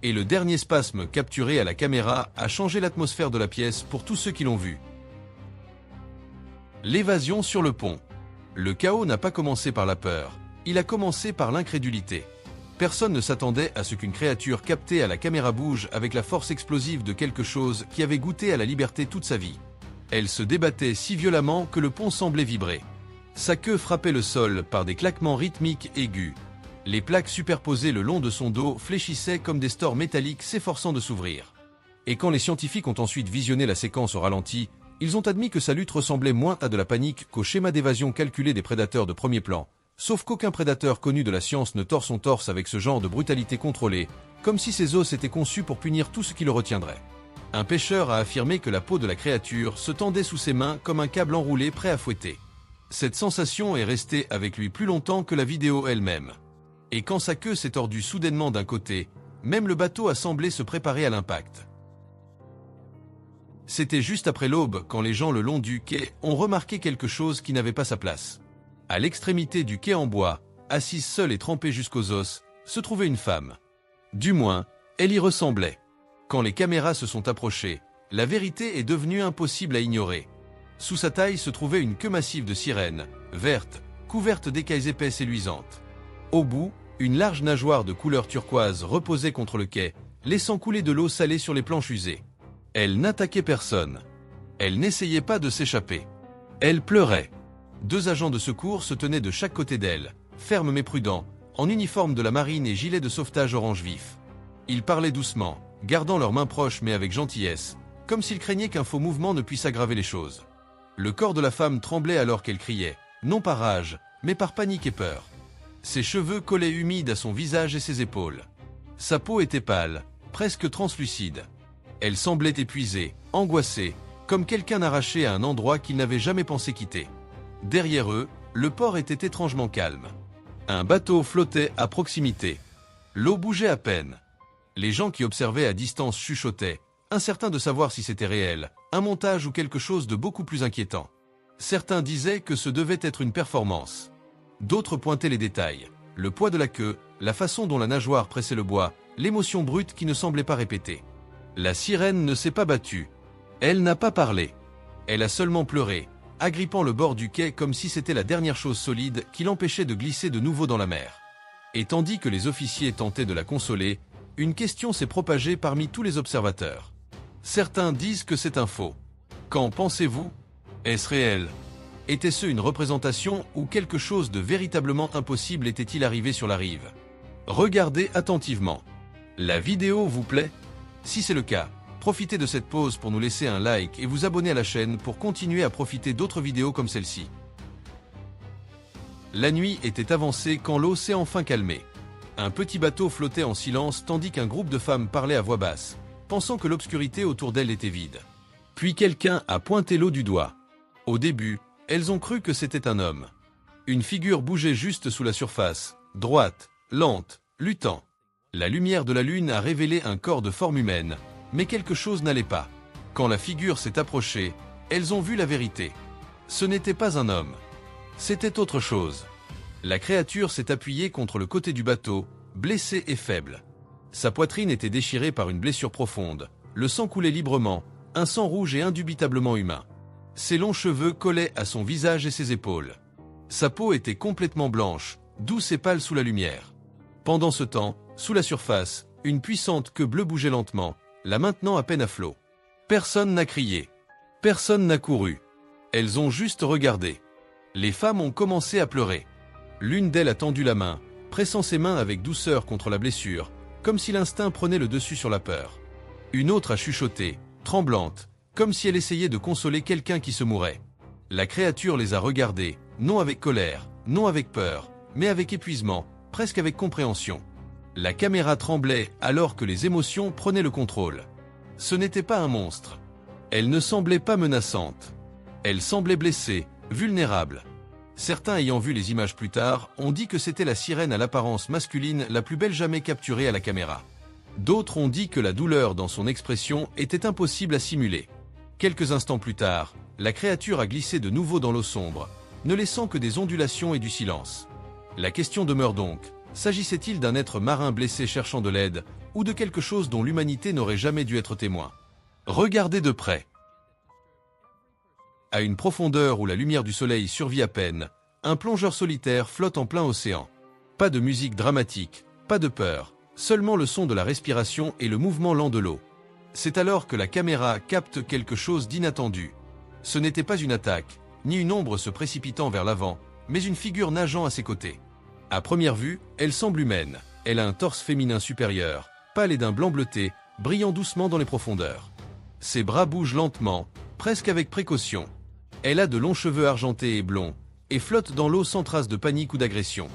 Et le dernier spasme capturé à la caméra a changé l'atmosphère de la pièce pour tous ceux qui l'ont vu. L'évasion sur le pont. Le chaos n'a pas commencé par la peur, il a commencé par l'incrédulité. Personne ne s'attendait à ce qu'une créature captée à la caméra bouge avec la force explosive de quelque chose qui avait goûté à la liberté toute sa vie. Elle se débattait si violemment que le pont semblait vibrer. Sa queue frappait le sol par des claquements rythmiques aigus. Les plaques superposées le long de son dos fléchissaient comme des stores métalliques s'efforçant de s'ouvrir. Et quand les scientifiques ont ensuite visionné la séquence au ralenti, ils ont admis que sa lutte ressemblait moins à de la panique qu'au schéma d'évasion calculé des prédateurs de premier plan, sauf qu'aucun prédateur connu de la science ne tord son torse avec ce genre de brutalité contrôlée, comme si ses os étaient conçus pour punir tout ce qui le retiendrait. Un pêcheur a affirmé que la peau de la créature se tendait sous ses mains comme un câble enroulé prêt à fouetter. Cette sensation est restée avec lui plus longtemps que la vidéo elle-même. Et quand sa queue s'est tordue soudainement d'un côté, même le bateau a semblé se préparer à l'impact. C'était juste après l'aube quand les gens le long du quai ont remarqué quelque chose qui n'avait pas sa place. À l'extrémité du quai en bois, assise seule et trempée jusqu'aux os, se trouvait une femme. Du moins, elle y ressemblait. Quand les caméras se sont approchées, la vérité est devenue impossible à ignorer. Sous sa taille se trouvait une queue massive de sirène, verte, couverte d'écailles épaisses et luisantes. Au bout, une large nageoire de couleur turquoise reposait contre le quai, laissant couler de l'eau salée sur les planches usées. Elle n'attaquait personne. Elle n'essayait pas de s'échapper. Elle pleurait. 2 agents de secours se tenaient de chaque côté d'elle, fermes mais prudents, en uniforme de la marine et gilet de sauvetage orange vif. Ils parlaient doucement, gardant leurs mains proches mais avec gentillesse, comme s'ils craignaient qu'un faux mouvement ne puisse aggraver les choses. Le corps de la femme tremblait alors qu'elle criait, non par rage, mais par panique et peur. Ses cheveux collaient humides à son visage et ses épaules. Sa peau était pâle, presque translucide. Elle semblait épuisée, angoissée, comme quelqu'un arraché à un endroit qu'il n'avait jamais pensé quitter. Derrière eux, le port était étrangement calme. Un bateau flottait à proximité. L'eau bougeait à peine. Les gens qui observaient à distance chuchotaient, incertain de savoir si c'était réel, un montage ou quelque chose de beaucoup plus inquiétant. Certains disaient que ce devait être une performance. D'autres pointaient les détails, le poids de la queue, la façon dont la nageoire pressait le bois, l'émotion brute qui ne semblait pas répétée. La sirène ne s'est pas battue. Elle n'a pas parlé. Elle a seulement pleuré, agrippant le bord du quai comme si c'était la dernière chose solide qui l'empêchait de glisser de nouveau dans la mer. Et tandis que les officiers tentaient de la consoler, une question s'est propagée parmi tous les observateurs. Certains disent que c'est un faux. Qu'en pensez-vous? Est-ce réel? Était-ce une représentation ou quelque chose de véritablement impossible était-il arrivé sur la rive? Regardez attentivement. La vidéo vous plaît? Si c'est le cas, profitez de cette pause pour nous laisser un like et vous abonner à la chaîne pour continuer à profiter d'autres vidéos comme celle-ci. La nuit était avancée quand l'eau s'est enfin calmée. Un petit bateau flottait en silence tandis qu'un groupe de femmes parlait à voix basse, pensant que l'obscurité autour d'elles était vide. Puis quelqu'un a pointé l'eau du doigt. Au début, elles ont cru que c'était un homme. Une figure bougeait juste sous la surface, droite, lente, luttant. La lumière de la lune a révélé un corps de forme humaine, mais quelque chose n'allait pas. Quand la figure s'est approchée, elles ont vu la vérité. Ce n'était pas un homme. C'était autre chose. La créature s'est appuyée contre le côté du bateau, blessée et faible. Sa poitrine était déchirée par une blessure profonde, le sang coulait librement, un sang rouge et indubitablement humain. Ses longs cheveux collaient à son visage et ses épaules. Sa peau était complètement blanche, douce et pâle sous la lumière. Pendant ce temps, sous la surface, une puissante queue bleue bougeait lentement, la maintenant à peine à flot. Personne n'a crié. Personne n'a couru. Elles ont juste regardé. Les femmes ont commencé à pleurer. L'une d'elles a tendu la main, pressant ses mains avec douceur contre la blessure, comme si l'instinct prenait le dessus sur la peur. Une autre a chuchoté, tremblante, comme si elle essayait de consoler quelqu'un qui se mourait. La créature les a regardés, non avec colère, non avec peur, mais avec épuisement, presque avec compréhension. La caméra tremblait alors que les émotions prenaient le contrôle. Ce n'était pas un monstre. Elle ne semblait pas menaçante. Elle semblait blessée, vulnérable. Certains ayant vu les images plus tard ont dit que c'était la sirène à l'apparence masculine la plus belle jamais capturée à la caméra. D'autres ont dit que la douleur dans son expression était impossible à simuler. Quelques instants plus tard, la créature a glissé de nouveau dans l'eau sombre, ne laissant que des ondulations et du silence. La question demeure donc, s'agissait-il d'un être marin blessé cherchant de l'aide, ou de quelque chose dont l'humanité n'aurait jamais dû être témoin? Regardez de près. À une profondeur où la lumière du soleil survit à peine, un plongeur solitaire flotte en plein océan. Pas de musique dramatique, pas de peur, seulement le son de la respiration et le mouvement lent de l'eau. C'est alors que la caméra capte quelque chose d'inattendu. Ce n'était pas une attaque, ni une ombre se précipitant vers l'avant, mais une figure nageant à ses côtés. À première vue, elle semble humaine. Elle a un torse féminin supérieur, pâle et d'un blanc bleuté, brillant doucement dans les profondeurs. Ses bras bougent lentement, presque avec précaution. Elle a de longs cheveux argentés et blonds, et flotte dans l'eau sans trace de panique ou d'agression.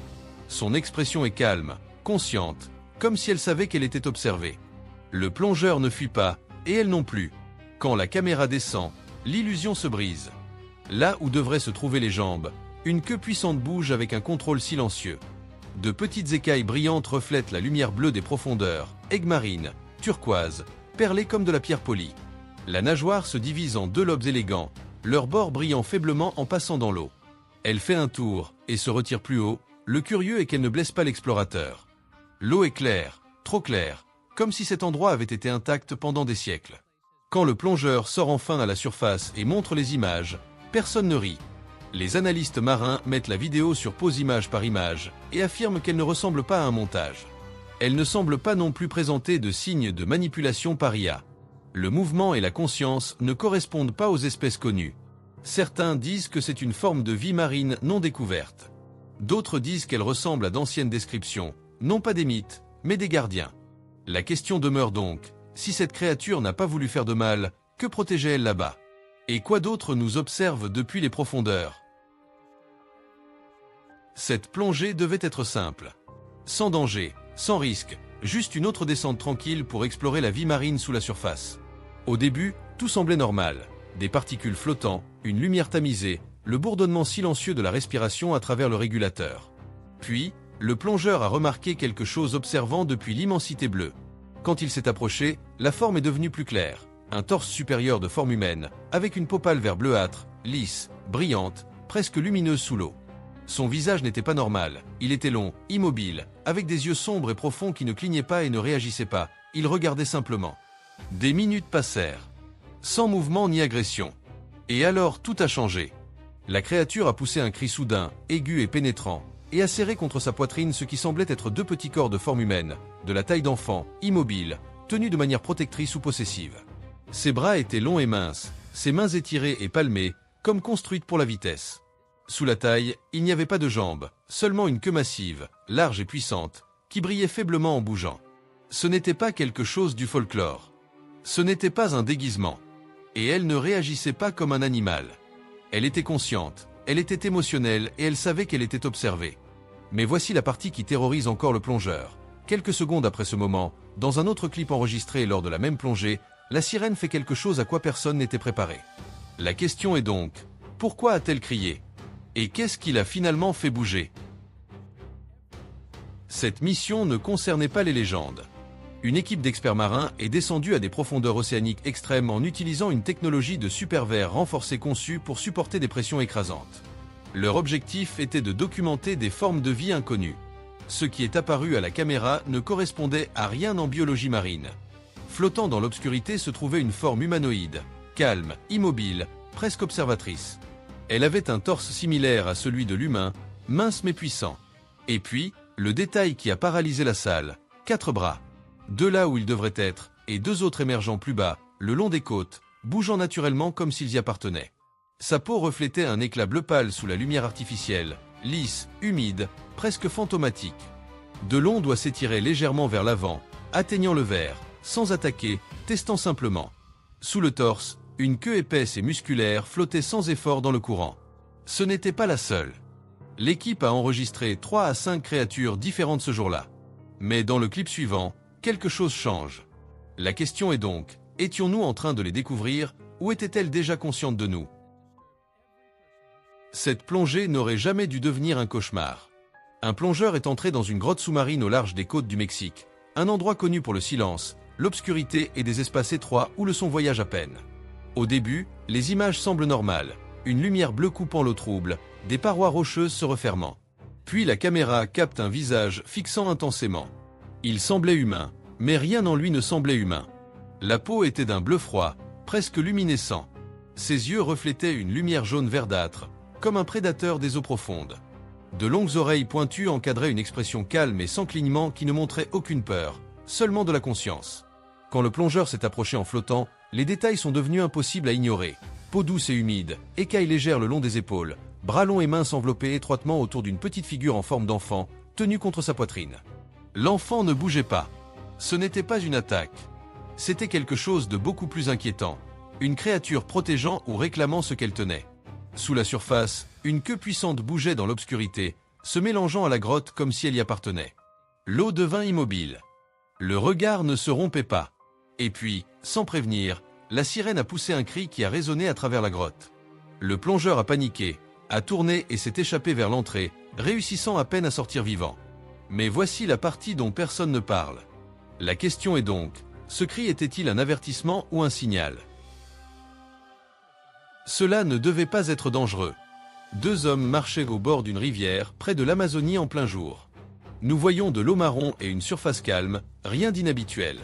Son expression est calme, consciente, comme si elle savait qu'elle était observée. Le plongeur ne fuit pas, et elle non plus. Quand la caméra descend, l'illusion se brise. Là où devraient se trouver les jambes, une queue puissante bouge avec un contrôle silencieux. De petites écailles brillantes reflètent la lumière bleue des profondeurs, aigues marines, turquoises, perlées comme de la pierre polie. La nageoire se divise en deux lobes élégants, leurs bords brillant faiblement en passant dans l'eau. Elle fait un tour et se retire plus haut, le curieux est qu'elle ne blesse pas l'explorateur. L'eau est claire, trop claire, comme si cet endroit avait été intact pendant des siècles. Quand le plongeur sort enfin à la surface et montre les images, personne ne rit. Les analystes marins mettent la vidéo sur pause image par image et affirment qu'elle ne ressemble pas à un montage. Elle ne semble pas non plus présenter de signes de manipulation par IA. Le mouvement et la conscience ne correspondent pas aux espèces connues. Certains disent que c'est une forme de vie marine non découverte. D'autres disent qu'elle ressemble à d'anciennes descriptions, non pas des mythes, mais des gardiens. La question demeure donc, si cette créature n'a pas voulu faire de mal, que protégeait-elle là-bas? Et quoi d'autre nous observe depuis les profondeurs? Cette plongée devait être simple. Sans danger, sans risque, juste une autre descente tranquille pour explorer la vie marine sous la surface. Au début, tout semblait normal. Des particules flottant, une lumière tamisée, le bourdonnement silencieux de la respiration à travers le régulateur. Puis, le plongeur a remarqué quelque chose observant depuis l'immensité bleue. Quand il s'est approché, la forme est devenue plus claire. Un torse supérieur de forme humaine, avec une peau pâle vert bleuâtre, lisse, brillante, presque lumineuse sous l'eau. Son visage n'était pas normal, il était long, immobile, avec des yeux sombres et profonds qui ne clignaient pas et ne réagissaient pas, il regardait simplement. Des minutes passèrent, sans mouvement ni agression. Et alors tout a changé. La créature a poussé un cri soudain, aigu et pénétrant, et a serré contre sa poitrine ce qui semblait être deux petits corps de forme humaine, de la taille d'enfant, immobiles, tenus de manière protectrice ou possessive. Ses bras étaient longs et minces, ses mains étirées et palmées, comme construites pour la vitesse. Sous la taille, il n'y avait pas de jambes, seulement une queue massive, large et puissante, qui brillait faiblement en bougeant. Ce n'était pas quelque chose du folklore. Ce n'était pas un déguisement. Et elle ne réagissait pas comme un animal. Elle était consciente, elle était émotionnelle et elle savait qu'elle était observée. Mais voici la partie qui terrorise encore le plongeur. Quelques secondes après ce moment, dans un autre clip enregistré lors de la même plongée, la sirène fait quelque chose à quoi personne n'était préparé. La question est donc, pourquoi a-t-elle crié? Et qu'est-ce qui l'a finalement fait bouger? Cette mission ne concernait pas les légendes. Une équipe d'experts marins est descendue à des profondeurs océaniques extrêmes en utilisant une technologie de super-verre renforcée conçue pour supporter des pressions écrasantes. Leur objectif était de documenter des formes de vie inconnues. Ce qui est apparu à la caméra ne correspondait à rien en biologie marine. Flottant dans l'obscurité se trouvait une forme humanoïde, calme, immobile, presque observatrice. Elle avait un torse similaire à celui de l'humain, mince mais puissant. Et puis, le détail qui a paralysé la salle, 4 bras. 2 là où ils devraient être, et 2 autres émergeant plus bas, le long des côtes, bougeant naturellement comme s'ils y appartenaient. Sa peau reflétait un éclat bleu pâle sous la lumière artificielle, lisse, humide, presque fantomatique. De longs doigts s'étiraient légèrement vers l'avant, atteignant le verre, sans attaquer, testant simplement. Sous le torse, une queue épaisse et musculaire flottait sans effort dans le courant. Ce n'était pas la seule. L'équipe a enregistré 3 à 5 créatures différentes ce jour-là. Mais dans le clip suivant, quelque chose change. La question est donc, étions-nous en train de les découvrir, ou étaient-elles déjà conscientes de nous? Cette plongée n'aurait jamais dû devenir un cauchemar. Un plongeur est entré dans une grotte sous-marine au large des côtes du Mexique, un endroit connu pour le silence, l'obscurité et des espaces étroits où le son voyage à peine. Au début, les images semblent normales, une lumière bleue coupant l'eau trouble, des parois rocheuses se refermant. Puis la caméra capte un visage fixant intensément. Il semblait humain, mais rien en lui ne semblait humain. La peau était d'un bleu froid, presque luminescent. Ses yeux reflétaient une lumière jaune verdâtre, comme un prédateur des eaux profondes. De longues oreilles pointues encadraient une expression calme et sans clignement qui ne montrait aucune peur, seulement de la conscience. Quand le plongeur s'est approché en flottant, les détails sont devenus impossibles à ignorer. Peau douce et humide, écailles légères le long des épaules, bras longs et minces enveloppés étroitement autour d'une petite figure en forme d'enfant, tenue contre sa poitrine. L'enfant ne bougeait pas. Ce n'était pas une attaque. C'était quelque chose de beaucoup plus inquiétant. Une créature protégeant ou réclamant ce qu'elle tenait. Sous la surface, une queue puissante bougeait dans l'obscurité, se mélangeant à la grotte comme si elle y appartenait. L'eau devint immobile. Le regard ne se rompait pas. Et puis, sans prévenir, la sirène a poussé un cri qui a résonné à travers la grotte. Le plongeur a paniqué, a tourné et s'est échappé vers l'entrée, réussissant à peine à sortir vivant. Mais voici la partie dont personne ne parle. La question est donc, ce cri était-il un avertissement ou un signal? Cela ne devait pas être dangereux. 2 hommes marchaient au bord d'une rivière, près de l'Amazonie en plein jour. Nous voyons de l'eau marron et une surface calme, rien d'inhabituel.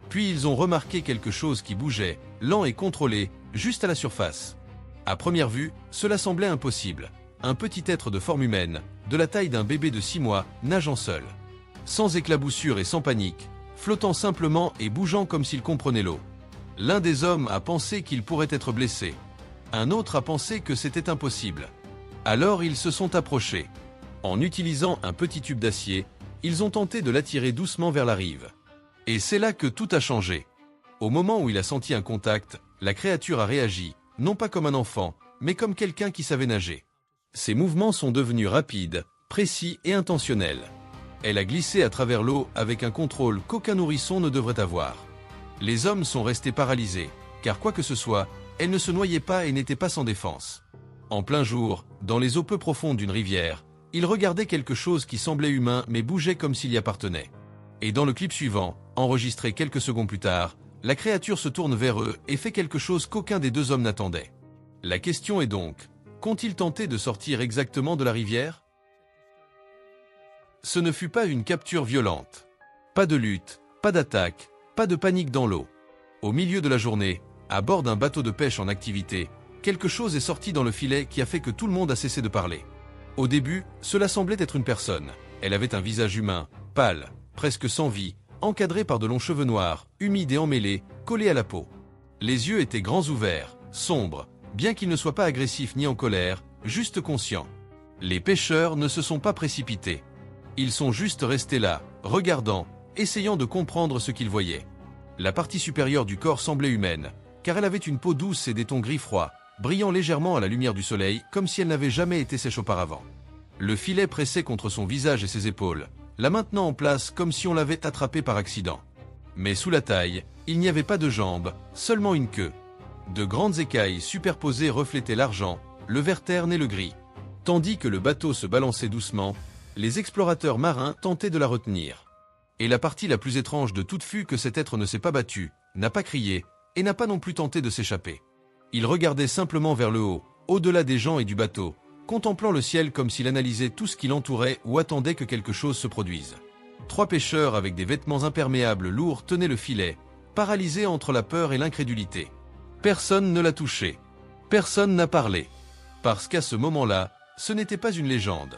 Puis ils ont remarqué quelque chose qui bougeait, lent et contrôlé, juste à la surface. À première vue, cela semblait impossible. Un petit être de forme humaine, de la taille d'un bébé de 6 mois, nageant seul. Sans éclaboussure et sans panique, flottant simplement et bougeant comme s'il comprenait l'eau. L'un des hommes a pensé qu'il pourrait être blessé. Un autre a pensé que c'était impossible. Alors ils se sont approchés. En utilisant un petit tube d'acier, ils ont tenté de l'attirer doucement vers la rive. Et c'est là que tout a changé. Au moment où il a senti un contact, la créature a réagi, non pas comme un enfant, mais comme quelqu'un qui savait nager. Ses mouvements sont devenus rapides, précis et intentionnels. Elle a glissé à travers l'eau avec un contrôle qu'aucun nourrisson ne devrait avoir. Les hommes sont restés paralysés, car quoi que ce soit, elle ne se noyait pas et n'était pas sans défense. En plein jour, dans les eaux peu profondes d'une rivière, ils regardaient quelque chose qui semblait humain mais bougeait comme s'il y appartenait. Et dans le clip suivant, enregistré quelques secondes plus tard, la créature se tourne vers eux et fait quelque chose qu'aucun des deux hommes n'attendait. La question est donc, qu'ont-ils tenté de sortir exactement de la rivière? Ce ne fut pas une capture violente. Pas de lutte, pas d'attaque, pas de panique dans l'eau. Au milieu de la journée, à bord d'un bateau de pêche en activité, quelque chose est sorti dans le filet qui a fait que tout le monde a cessé de parler. Au début, cela semblait être une personne. Elle avait un visage humain, pâle, presque sans vie, encadré par de longs cheveux noirs, humides et emmêlés, collés à la peau. Les yeux étaient grands ouverts, sombres, bien qu'ils ne soient pas agressifs ni en colère, juste conscients. Les pêcheurs ne se sont pas précipités. Ils sont juste restés là, regardant, essayant de comprendre ce qu'ils voyaient. La partie supérieure du corps semblait humaine, car elle avait une peau douce et des tons gris froids, brillant légèrement à la lumière du soleil, comme si elle n'avait jamais été sèche auparavant. Le filet pressait contre son visage et ses épaules, la maintenant en place comme si on l'avait attrapé par accident. Mais sous la taille, il n'y avait pas de jambes, seulement une queue. De grandes écailles superposées reflétaient l'argent, le vert terne et le gris. Tandis que le bateau se balançait doucement, les explorateurs marins tentaient de la retenir. Et la partie la plus étrange de toute fut que cet être ne s'est pas battu, n'a pas crié, et n'a pas non plus tenté de s'échapper. Il regardait simplement vers le haut, au-delà des gens et du bateau, contemplant le ciel comme s'il analysait tout ce qui l'entourait ou attendait que quelque chose se produise. 3 pêcheurs avec des vêtements imperméables lourds tenaient le filet, paralysés entre la peur et l'incrédulité. Personne ne l'a touché. Personne n'a parlé. Parce qu'à ce moment-là, ce n'était pas une légende.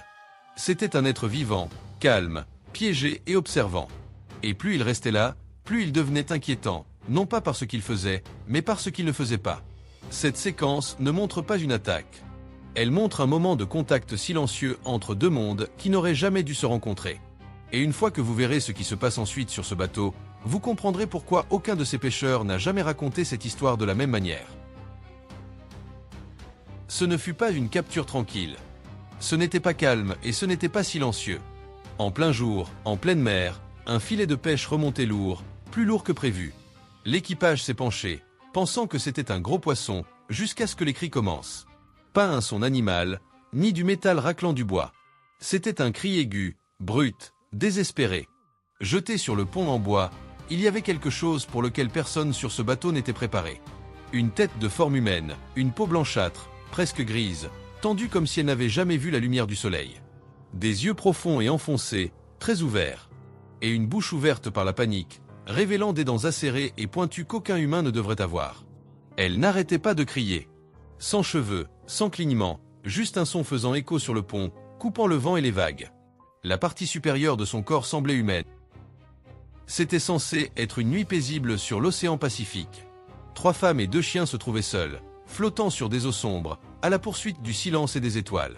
C'était un être vivant, calme, piégé et observant. Et plus il restait là, plus il devenait inquiétant, non pas par ce qu'il faisait, mais par ce qu'il ne faisait pas. Cette séquence ne montre pas une attaque. Elle montre un moment de contact silencieux entre deux mondes qui n'auraient jamais dû se rencontrer. Et une fois que vous verrez ce qui se passe ensuite sur ce bateau, vous comprendrez pourquoi aucun de ces pêcheurs n'a jamais raconté cette histoire de la même manière. Ce ne fut pas une capture tranquille. Ce n'était pas calme et ce n'était pas silencieux. En plein jour, en pleine mer, un filet de pêche remontait lourd, plus lourd que prévu. L'équipage s'est penché, pensant que c'était un gros poisson, jusqu'à ce que les cris commencent. Pas un son animal, ni du métal raclant du bois. C'était un cri aigu, brut, désespéré. Jeté sur le pont en bois, il y avait quelque chose pour lequel personne sur ce bateau n'était préparé. Une tête de forme humaine, une peau blanchâtre, presque grise, tendue comme si elle n'avait jamais vu la lumière du soleil. Des yeux profonds et enfoncés, très ouverts. Et une bouche ouverte par la panique, révélant des dents acérées et pointues qu'aucun humain ne devrait avoir. Elle n'arrêtait pas de crier. Sans cheveux, sans clignement, juste un son faisant écho sur le pont, coupant le vent et les vagues. La partie supérieure de son corps semblait humaine. C'était censé être une nuit paisible sur l'océan Pacifique. 3 femmes et 2 chiens se trouvaient seuls, flottant sur des eaux sombres, à la poursuite du silence et des étoiles.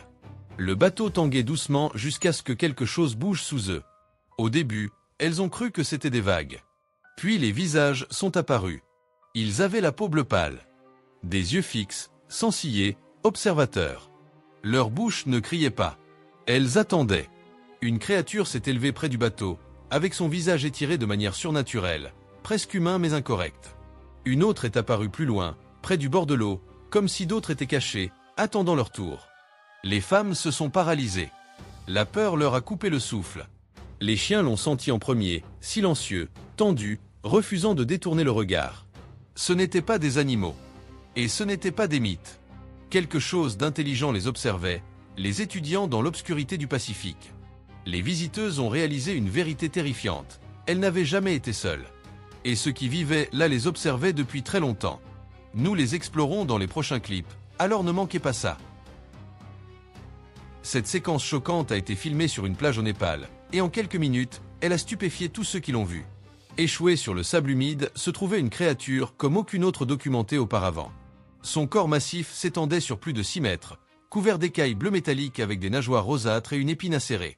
Le bateau tanguait doucement jusqu'à ce que quelque chose bouge sous eux. Au début, elles ont cru que c'était des vagues. Puis les visages sont apparus. Ils avaient la peau bleu pâle. Des yeux fixes, sans ciller, observateurs. Leur bouche ne criait pas. Elles attendaient. Une créature s'est élevée près du bateau, avec son visage étiré de manière surnaturelle, presque humain mais incorrect. Une autre est apparue plus loin, près du bord de l'eau, comme si d'autres étaient cachés, attendant leur tour. Les femmes se sont paralysées. La peur leur a coupé le souffle. Les chiens l'ont senti en premier, silencieux, tendus, refusant de détourner le regard. Ce n'étaient pas des animaux. Et ce n'étaient pas des mythes. Quelque chose d'intelligent les observait, les étudiant dans l'obscurité du Pacifique. Les visiteuses ont réalisé une vérité terrifiante. Elles n'avaient jamais été seules. Et ceux qui vivaient là les observaient depuis très longtemps. Nous les explorons dans les prochains clips, alors ne manquez pas ça. Cette séquence choquante a été filmée sur une plage au Népal, et en quelques minutes, elle a stupéfié tous ceux qui l'ont vue. Échouée sur le sable humide, se trouvait une créature comme aucune autre documentée auparavant. Son corps massif s'étendait sur plus de 6 mètres, couvert d'écailles bleu métallique avec des nageoires rosâtres et une épine acérée.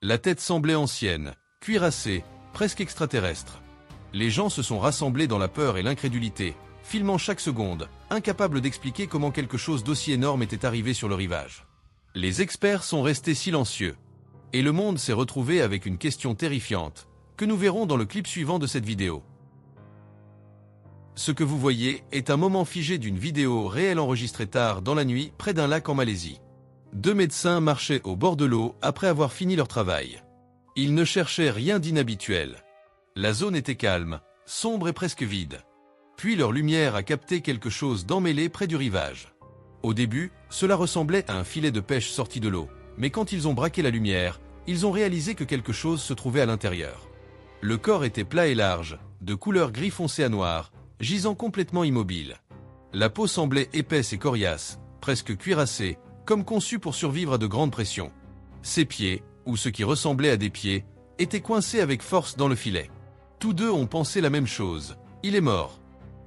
La tête semblait ancienne, cuirassée, presque extraterrestre. Les gens se sont rassemblés dans la peur et l'incrédulité, filmant chaque seconde, incapables d'expliquer comment quelque chose d'aussi énorme était arrivé sur le rivage. Les experts sont restés silencieux. Et le monde s'est retrouvé avec une question terrifiante, que nous verrons dans le clip suivant de cette vidéo. Ce que vous voyez est un moment figé d'une vidéo réelle enregistrée tard dans la nuit près d'un lac en Malaisie. 2 médecins marchaient au bord de l'eau après avoir fini leur travail. Ils ne cherchaient rien d'inhabituel. La zone était calme, sombre et presque vide. Puis leur lumière a capté quelque chose d'emmêlé près du rivage. Au début, cela ressemblait à un filet de pêche sorti de l'eau, mais quand ils ont braqué la lumière, ils ont réalisé que quelque chose se trouvait à l'intérieur. Le corps était plat et large, de couleur gris foncé à noir, gisant complètement immobile. La peau semblait épaisse et coriace, presque cuirassée, comme conçue pour survivre à de grandes pressions. Ses pieds, ou ce qui ressemblait à des pieds, étaient coincés avec force dans le filet. Tous deux ont pensé la même chose, il est mort.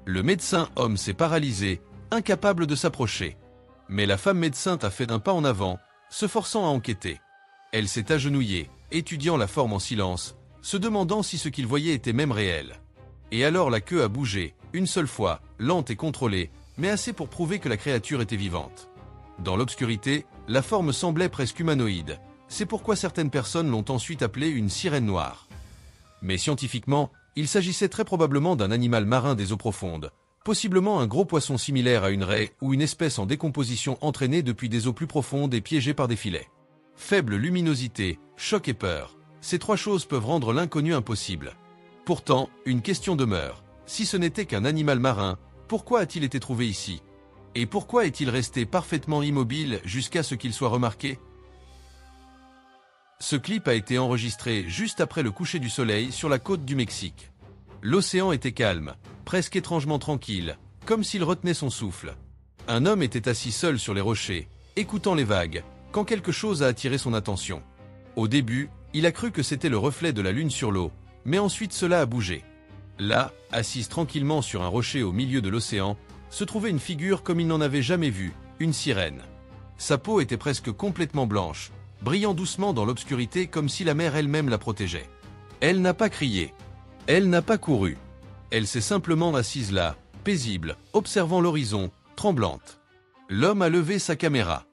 Le médecin homme s'est paralysé, incapable de s'approcher. Mais la femme médecin a fait un pas en avant, se forçant à enquêter. Elle s'est agenouillée, étudiant la forme en silence, se demandant si ce qu'il voyait était même réel. Et alors la queue a bougé, une seule fois, lente et contrôlée, mais assez pour prouver que la créature était vivante. Dans l'obscurité, la forme semblait presque humanoïde. C'est pourquoi certaines personnes l'ont ensuite appelée une sirène noire. Mais scientifiquement, il s'agissait très probablement d'un animal marin des eaux profondes, possiblement un gros poisson similaire à une raie ou une espèce en décomposition entraînée depuis des eaux plus profondes et piégée par des filets. Faible luminosité, choc et peur, ces trois choses peuvent rendre l'inconnu impossible. Pourtant, une question demeure. Si ce n'était qu'un animal marin, pourquoi a-t-il été trouvé ici? Et pourquoi est-il resté parfaitement immobile jusqu'à ce qu'il soit remarqué? Ce clip a été enregistré juste après le coucher du soleil sur la côte du Mexique. L'océan était calme, presque étrangement tranquille, comme s'il retenait son souffle. Un homme était assis seul sur les rochers, écoutant les vagues, quand quelque chose a attiré son attention. Au début, il a cru que c'était le reflet de la lune sur l'eau, mais ensuite cela a bougé. Là, assise tranquillement sur un rocher au milieu de l'océan, se trouvait une figure comme il n'en avait jamais vu, une sirène. Sa peau était presque complètement blanche, brillant doucement dans l'obscurité comme si la mer elle-même la protégeait. Elle n'a pas crié. Elle n'a pas couru. Elle s'est simplement assise là, paisible, observant l'horizon, tremblante. L'homme a levé sa caméra.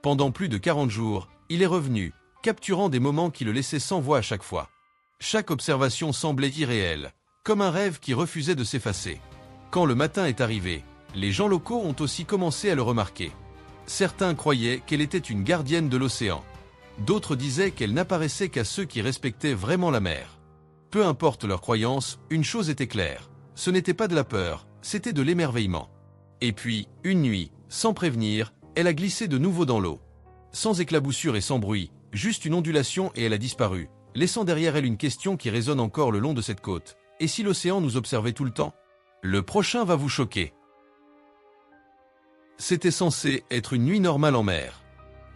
Pendant plus de 40 jours, il est revenu, capturant des moments qui le laissaient sans voix à chaque fois. Chaque observation semblait irréelle, comme un rêve qui refusait de s'effacer. Quand le matin est arrivé, les gens locaux ont aussi commencé à le remarquer. Certains croyaient qu'elle était une gardienne de l'océan. D'autres disaient qu'elle n'apparaissait qu'à ceux qui respectaient vraiment la mer. Peu importe leur croyance, une chose était claire. Ce n'était pas de la peur, c'était de l'émerveillement. Et puis, une nuit, sans prévenir, elle a glissé de nouveau dans l'eau. Sans éclaboussure et sans bruit, juste une ondulation et elle a disparu, laissant derrière elle une question qui résonne encore le long de cette côte. Et si l'océan nous observait tout le temps? Le prochain va vous choquer. C'était censé être une nuit normale en mer.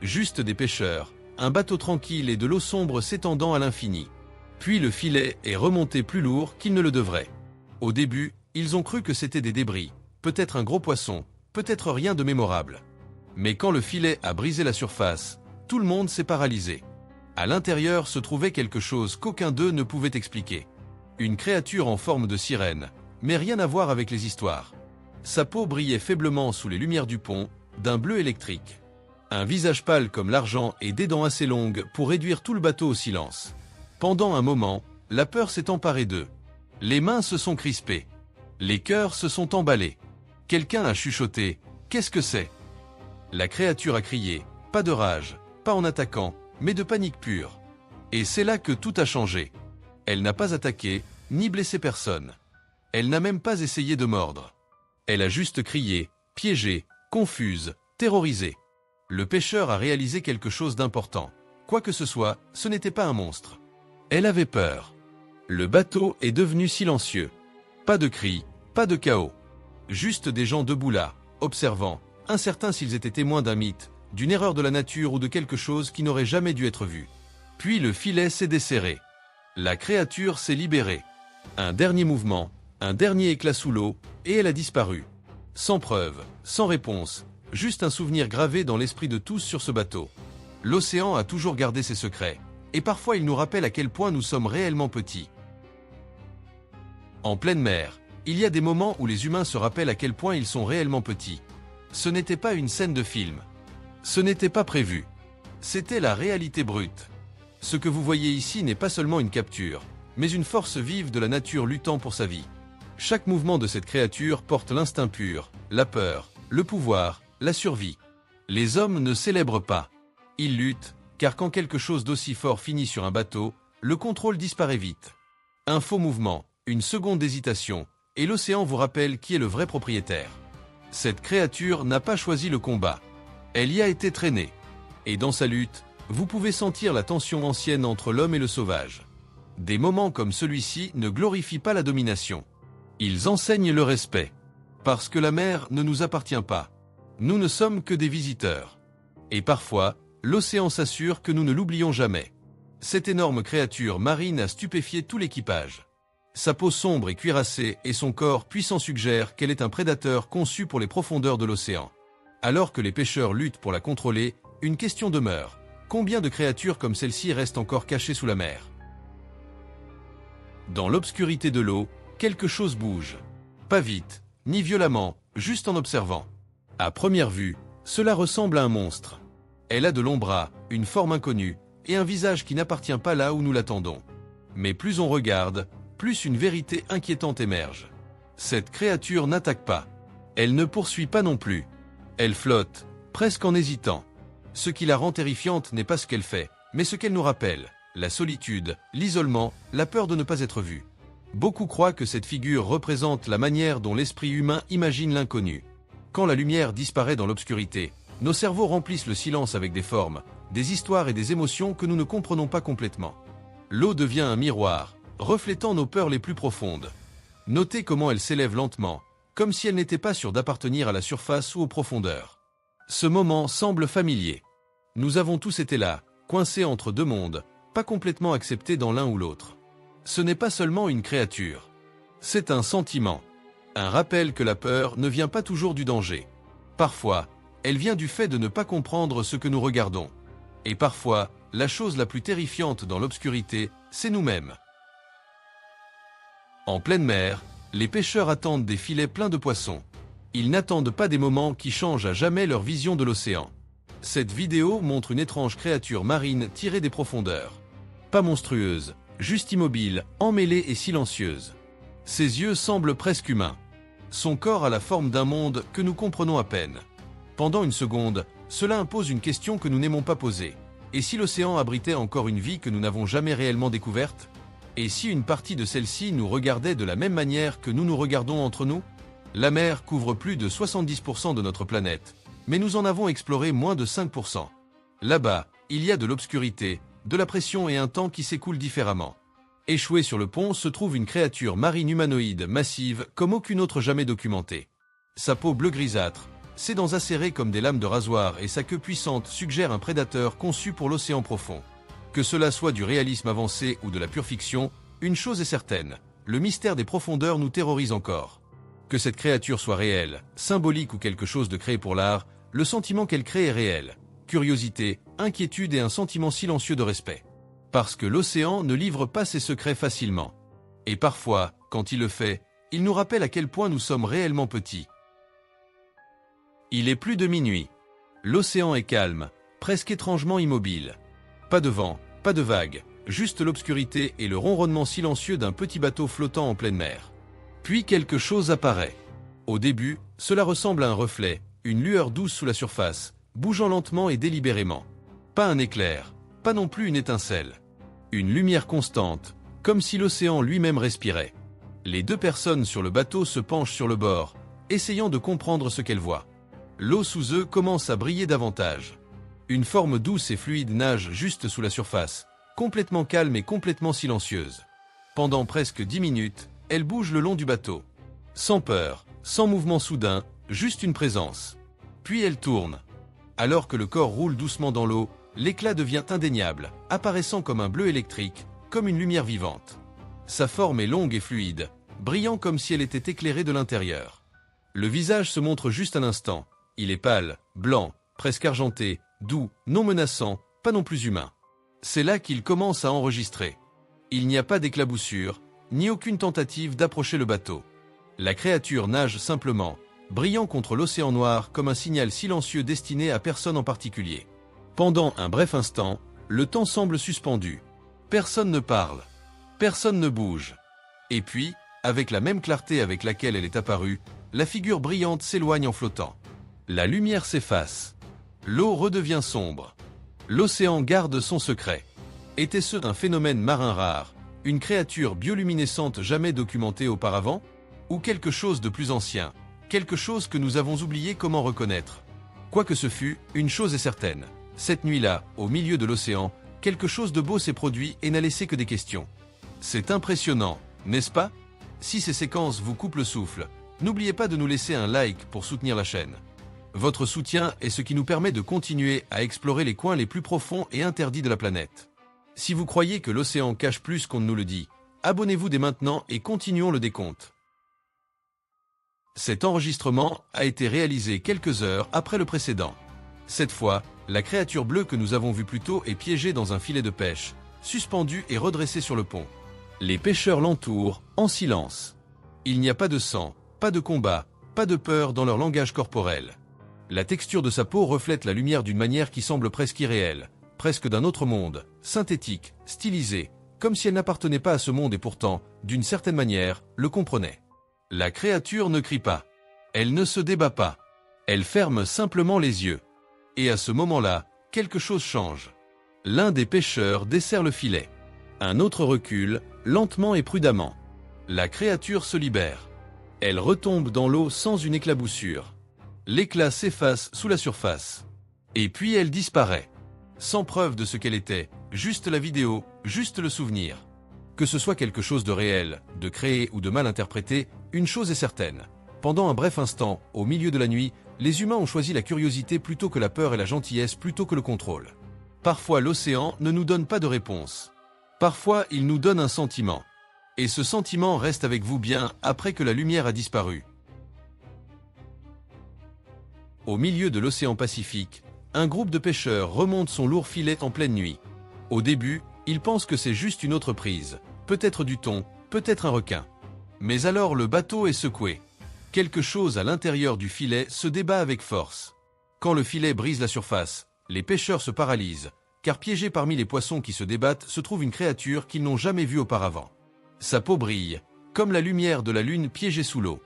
Juste des pêcheurs, un bateau tranquille et de l'eau sombre s'étendant à l'infini. Puis le filet est remonté plus lourd qu'il ne le devrait. Au début, ils ont cru que c'était des débris, peut-être un gros poisson, peut-être rien de mémorable. Mais quand le filet a brisé la surface, tout le monde s'est paralysé. À l'intérieur se trouvait quelque chose qu'aucun d'eux ne pouvait expliquer. Une créature en forme de sirène, mais rien à voir avec les histoires. Sa peau brillait faiblement sous les lumières du pont, d'un bleu électrique. Un visage pâle comme l'argent et des dents assez longues pour réduire tout le bateau au silence. Pendant un moment, la peur s'est emparée d'eux. Les mains se sont crispées. Les cœurs se sont emballés. Quelqu'un a chuchoté « Qu'est-ce que c'est ?» La créature a crié, pas de rage, pas en attaquant, mais de panique pure. Et c'est là que tout a changé. Elle n'a pas attaqué, ni blessé personne. Elle n'a même pas essayé de mordre. Elle a juste crié, piégée, confuse, terrorisée. Le pêcheur a réalisé quelque chose d'important. Quoi que ce soit, ce n'était pas un monstre. Elle avait peur. Le bateau est devenu silencieux. Pas de cris, pas de chaos. Juste des gens debout là, observant, incertains s'ils étaient témoins d'un mythe, d'une erreur de la nature ou de quelque chose qui n'aurait jamais dû être vu. Puis le filet s'est desserré. La créature s'est libérée. Un dernier mouvement, un dernier éclat sous l'eau, et elle a disparu. Sans preuve, sans réponse, juste un souvenir gravé dans l'esprit de tous sur ce bateau. L'océan a toujours gardé ses secrets, et parfois il nous rappelle à quel point nous sommes réellement petits. En pleine mer, il y a des moments où les humains se rappellent à quel point ils sont réellement petits. Ce n'était pas une scène de film. Ce n'était pas prévu. C'était la réalité brute. Ce que vous voyez ici n'est pas seulement une capture, mais une force vive de la nature luttant pour sa vie. Chaque mouvement de cette créature porte l'instinct pur, la peur, le pouvoir, la survie. Les hommes ne célèbrent pas. Ils luttent, car quand quelque chose d'aussi fort finit sur un bateau, le contrôle disparaît vite. Un faux mouvement, Une seconde d'hésitation, et l'océan vous rappelle qui est le vrai propriétaire. Cette créature n'a pas choisi le combat. Elle y a été traînée. Et dans sa lutte, vous pouvez sentir la tension ancienne entre l'homme et le sauvage. Des moments comme celui-ci ne glorifient pas la domination. Ils enseignent le respect. Parce que la mer ne nous appartient pas. Nous ne sommes que des visiteurs. Et parfois, l'océan s'assure que nous ne l'oublions jamais. Cette énorme créature marine a stupéfié tout l'équipage. Sa peau sombre et cuirassée et son corps puissant suggèrent qu'elle est un prédateur conçu pour les profondeurs de l'océan. Alors que les pêcheurs luttent pour la contrôler, une question demeure. Combien de créatures comme celle-ci restent encore cachées sous la mer? Dans l'obscurité de l'eau, quelque chose bouge. Pas vite, ni violemment, juste en observant. À première vue, cela ressemble à un monstre. Elle a de longs bras, une forme inconnue, et un visage qui n'appartient pas là où nous l'attendons. Mais plus on regarde, plus une vérité inquiétante émerge. Cette créature n'attaque pas. Elle ne poursuit pas non plus. Elle flotte, presque en hésitant. Ce qui la rend terrifiante n'est pas ce qu'elle fait, mais ce qu'elle nous rappelle. La solitude, l'isolement, la peur de ne pas être vu. Beaucoup croient que cette figure représente la manière dont l'esprit humain imagine l'inconnu. Quand la lumière disparaît dans l'obscurité, nos cerveaux remplissent le silence avec des formes, des histoires et des émotions que nous ne comprenons pas complètement. L'eau devient un miroir, reflétant nos peurs les plus profondes. Notez comment elle s'élève lentement, comme si elle n'était pas sûre d'appartenir à la surface ou aux profondeurs. Ce moment semble familier. Nous avons tous été là, coincés entre deux mondes, pas complètement acceptés dans l'un ou l'autre. Ce n'est pas seulement une créature. C'est un sentiment. Un rappel que la peur ne vient pas toujours du danger. Parfois, elle vient du fait de ne pas comprendre ce que nous regardons. Et parfois, la chose la plus terrifiante dans l'obscurité, c'est nous-mêmes. En pleine mer, les pêcheurs attendent des filets pleins de poissons. Ils n'attendent pas des moments qui changent à jamais leur vision de l'océan. Cette vidéo montre une étrange créature marine tirée des profondeurs. Pas monstrueuse, juste immobile, emmêlée et silencieuse. Ses yeux semblent presque humains. Son corps a la forme d'un monde que nous comprenons à peine. Pendant une seconde, cela impose une question que nous n'aimons pas poser. Et si l'océan abritait encore une vie que nous n'avons jamais réellement découverte? Et si une partie de celle-ci nous regardait de la même manière que nous nous regardons entre nous? La mer couvre plus de 70% de notre planète, mais nous en avons exploré moins de 5%. Là-bas, il y a de l'obscurité, de la pression et un temps qui s'écoule différemment. Échouée sur le pont se trouve une créature marine humanoïde massive comme aucune autre jamais documentée. Sa peau bleu grisâtre, ses dents acérées comme des lames de rasoir et sa queue puissante suggèrent un prédateur conçu pour l'océan profond. Que cela soit du réalisme avancé ou de la pure fiction, une chose est certaine, le mystère des profondeurs nous terrorise encore. Que cette créature soit réelle, symbolique ou quelque chose de créé pour l'art, le sentiment qu'elle crée est réel. Curiosité, inquiétude et un sentiment silencieux de respect. Parce que l'océan ne livre pas ses secrets facilement. Et parfois, quand il le fait, il nous rappelle à quel point nous sommes réellement petits. Il est plus de minuit. L'océan est calme, presque étrangement immobile. Pas de vent, pas de vagues, juste l'obscurité et le ronronnement silencieux d'un petit bateau flottant en pleine mer. Puis quelque chose apparaît. Au début, cela ressemble à un reflet, une lueur douce sous la surface, bougeant lentement et délibérément. Pas un éclair, pas non plus une étincelle. Une lumière constante, comme si l'océan lui-même respirait. Les deux personnes sur le bateau se penchent sur le bord, essayant de comprendre ce qu'elles voient. L'eau sous eux commence à briller davantage. Une forme douce et fluide nage juste sous la surface, complètement calme et complètement silencieuse. Pendant presque 10 minutes, elle bouge le long du bateau. Sans peur, sans mouvement soudain, juste une présence. Puis elle tourne. Alors que le corps roule doucement dans l'eau, l'éclat devient indéniable, apparaissant comme un bleu électrique, comme une lumière vivante. Sa forme est longue et fluide, brillant comme si elle était éclairée de l'intérieur. Le visage se montre juste un instant. Il est pâle, blanc, presque argenté, doux, non menaçant, pas non plus humain. C'est là qu'il commence à enregistrer. Il n'y a pas d'éclaboussure, ni aucune tentative d'approcher le bateau. La créature nage simplement, brillant contre l'océan noir comme un signal silencieux destiné à personne en particulier. Pendant un bref instant, le temps semble suspendu. Personne ne parle. Personne ne bouge. Et puis, avec la même clarté avec laquelle elle est apparue, la figure brillante s'éloigne en flottant. La lumière s'efface. L'eau redevient sombre. L'océan garde son secret. Était-ce un phénomène marin rare, Une créature bioluminescente jamais documentée auparavant? Ou quelque chose de plus ancien? Quelque chose que nous avons oublié comment reconnaître? Quoi que ce fût, une chose est certaine. Cette nuit-là, au milieu de l'océan, quelque chose de beau s'est produit et n'a laissé que des questions. C'est impressionnant, n'est-ce pas? Si ces séquences vous coupent le souffle, n'oubliez pas de nous laisser un like pour soutenir la chaîne. Votre soutien est ce qui nous permet de continuer à explorer les coins les plus profonds et interdits de la planète. Si vous croyez que l'océan cache plus qu'on ne nous le dit, abonnez-vous dès maintenant et continuons le décompte. Cet enregistrement a été réalisé quelques heures après le précédent. Cette fois, la créature bleue que nous avons vue plus tôt est piégée dans un filet de pêche, suspendue et redressée sur le pont. Les pêcheurs l'entourent, en silence. Il n'y a pas de sang, pas de combat, pas de peur dans leur langage corporel. La texture de sa peau reflète la lumière d'une manière qui semble presque irréelle, presque d'un autre monde, synthétique, stylisée, comme si elle n'appartenait pas à ce monde et pourtant, d'une certaine manière, le comprenait. La créature ne crie pas. Elle ne se débat pas. Elle ferme simplement les yeux. Et à ce moment-là, quelque chose change. L'un des pêcheurs desserre le filet. Un autre recule, lentement et prudemment. La créature se libère. Elle retombe dans l'eau sans une éclaboussure. L'éclat s'efface sous la surface. Et puis elle disparaît. Sans preuve de ce qu'elle était, juste la vidéo, juste le souvenir. Que ce soit quelque chose de réel, de créé ou de mal interprété, une chose est certaine. Pendant un bref instant, au milieu de la nuit, les humains ont choisi la curiosité plutôt que la peur et la gentillesse plutôt que le contrôle. Parfois l'océan ne nous donne pas de réponse. Parfois il nous donne un sentiment. Et ce sentiment reste avec vous bien après que la lumière a disparu. Au milieu de l'océan Pacifique, un groupe de pêcheurs remonte son lourd filet en pleine nuit. Au début, ils pensent que c'est juste une autre prise, peut-être du thon, peut-être un requin. Mais alors le bateau est secoué. Quelque chose à l'intérieur du filet se débat avec force. Quand le filet brise la surface, les pêcheurs se paralysent, car piégés parmi les poissons qui se débattent se trouve une créature qu'ils n'ont jamais vue auparavant. Sa peau brille, comme la lumière de la lune piégée sous l'eau.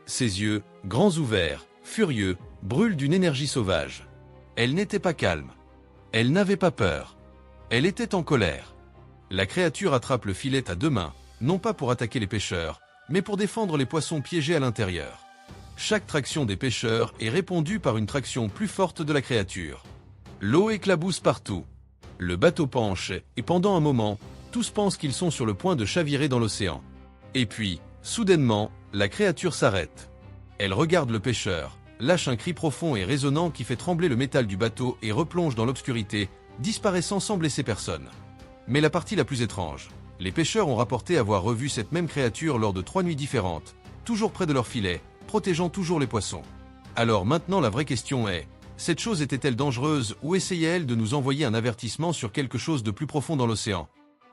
Ses yeux, grands ouverts, furieux, brûlent d'une énergie sauvage. Elle n'était pas calme. Elle n'avait pas peur. Elle était en colère. La créature attrape le filet à deux mains, non pas pour attaquer les pêcheurs, mais pour défendre les poissons piégés à l'intérieur. Chaque traction des pêcheurs est répondue par une traction plus forte de la créature. L'eau éclabousse partout. Le bateau penche, et pendant un moment, tous pensent qu'ils sont sur le point de chavirer dans l'océan. Et puis, soudainement, la créature s'arrête. Elle regarde le pêcheur, lâche un cri profond et résonnant qui fait trembler le métal du bateau et replonge dans l'obscurité, disparaissant sans blesser personne. Mais la partie la plus étrange, les pêcheurs ont rapporté avoir revu cette même créature lors de 3 nuits différentes, toujours près de leur filet, protégeant toujours les poissons. Alors maintenant la vraie question est, cette chose était-elle dangereuse ou essayait-elle de nous envoyer un avertissement sur quelque chose de plus profond dans l'océan?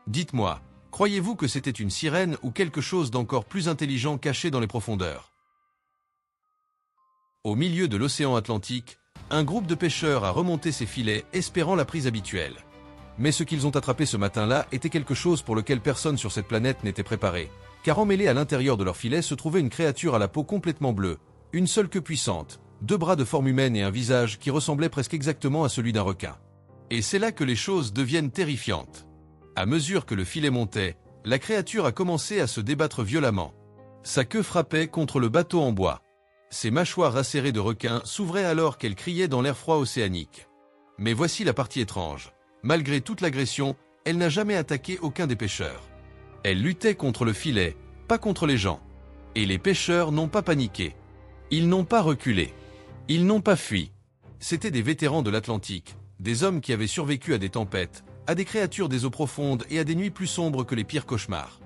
Dites-moi, croyez-vous que c'était une sirène ou quelque chose d'encore plus intelligent caché dans les profondeurs? Au milieu de l'océan Atlantique, un groupe de pêcheurs a remonté ses filets espérant la prise habituelle. Mais ce qu'ils ont attrapé ce matin-là était quelque chose pour lequel personne sur cette planète n'était préparé, car emmêlé à l'intérieur de leur filet se trouvait une créature à la peau complètement bleue, une seule queue puissante, 2 bras de forme humaine et un visage qui ressemblait presque exactement à celui d'un requin. Et c'est là que les choses deviennent terrifiantes. À mesure que le filet montait, la créature a commencé à se débattre violemment. Sa queue frappait contre le bateau en bois. Ses mâchoires acérées de requin s'ouvraient alors qu'elle criait dans l'air froid océanique. Mais voici la partie étrange. Malgré toute l'agression, elle n'a jamais attaqué aucun des pêcheurs. Elle luttait contre le filet, pas contre les gens. Et les pêcheurs n'ont pas paniqué. Ils n'ont pas reculé. Ils n'ont pas fui. C'étaient des vétérans de l'Atlantique, des hommes qui avaient survécu à des tempêtes, à des créatures des eaux profondes et à des nuits plus sombres que les pires cauchemars.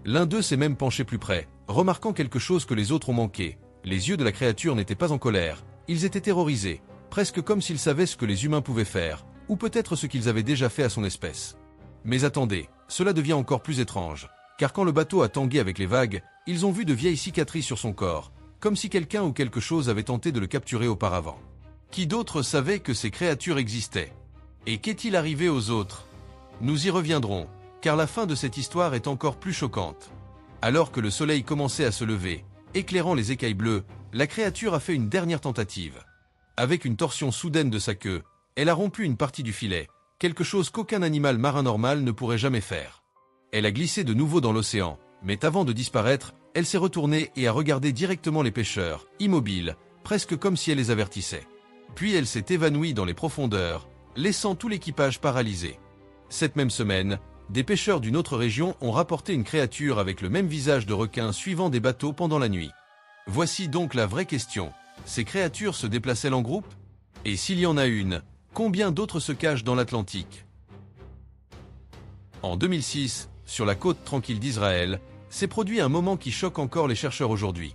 L'un d'eux s'est même penché plus près, remarquant quelque chose que les autres ont manqué. Les yeux de la créature n'étaient pas en colère, ils étaient terrorisés, presque comme s'ils savaient ce que les humains pouvaient faire, ou peut-être ce qu'ils avaient déjà fait à son espèce. Mais attendez, cela devient encore plus étrange, car quand le bateau a tangué avec les vagues, ils ont vu de vieilles cicatrices sur son corps, comme si quelqu'un ou quelque chose avait tenté de le capturer auparavant. Qui d'autre savait que ces créatures existaient? Et qu'est-il arrivé aux autres? Nous y reviendrons, car la fin de cette histoire est encore plus choquante. Alors que le soleil commençait à se lever, éclairant les écailles bleues, la créature a fait une dernière tentative. Avec une torsion soudaine de sa queue, elle a rompu une partie du filet, quelque chose qu'aucun animal marin normal ne pourrait jamais faire. Elle a glissé de nouveau dans l'océan, mais avant de disparaître, elle s'est retournée et a regardé directement les pêcheurs, immobile, presque comme si elle les avertissait. Puis elle s'est évanouie dans les profondeurs, laissant tout l'équipage paralysé. Cette même semaine, des pêcheurs d'une autre région ont rapporté une créature avec le même visage de requin suivant des bateaux pendant la nuit. Voici donc la vraie question. Ces créatures se déplacent-elles en groupe? Et s'il y en a une, combien d'autres se cachent dans l'Atlantique? En 2006, sur la côte tranquille d'Israël, s'est produit un moment qui choque encore les chercheurs aujourd'hui.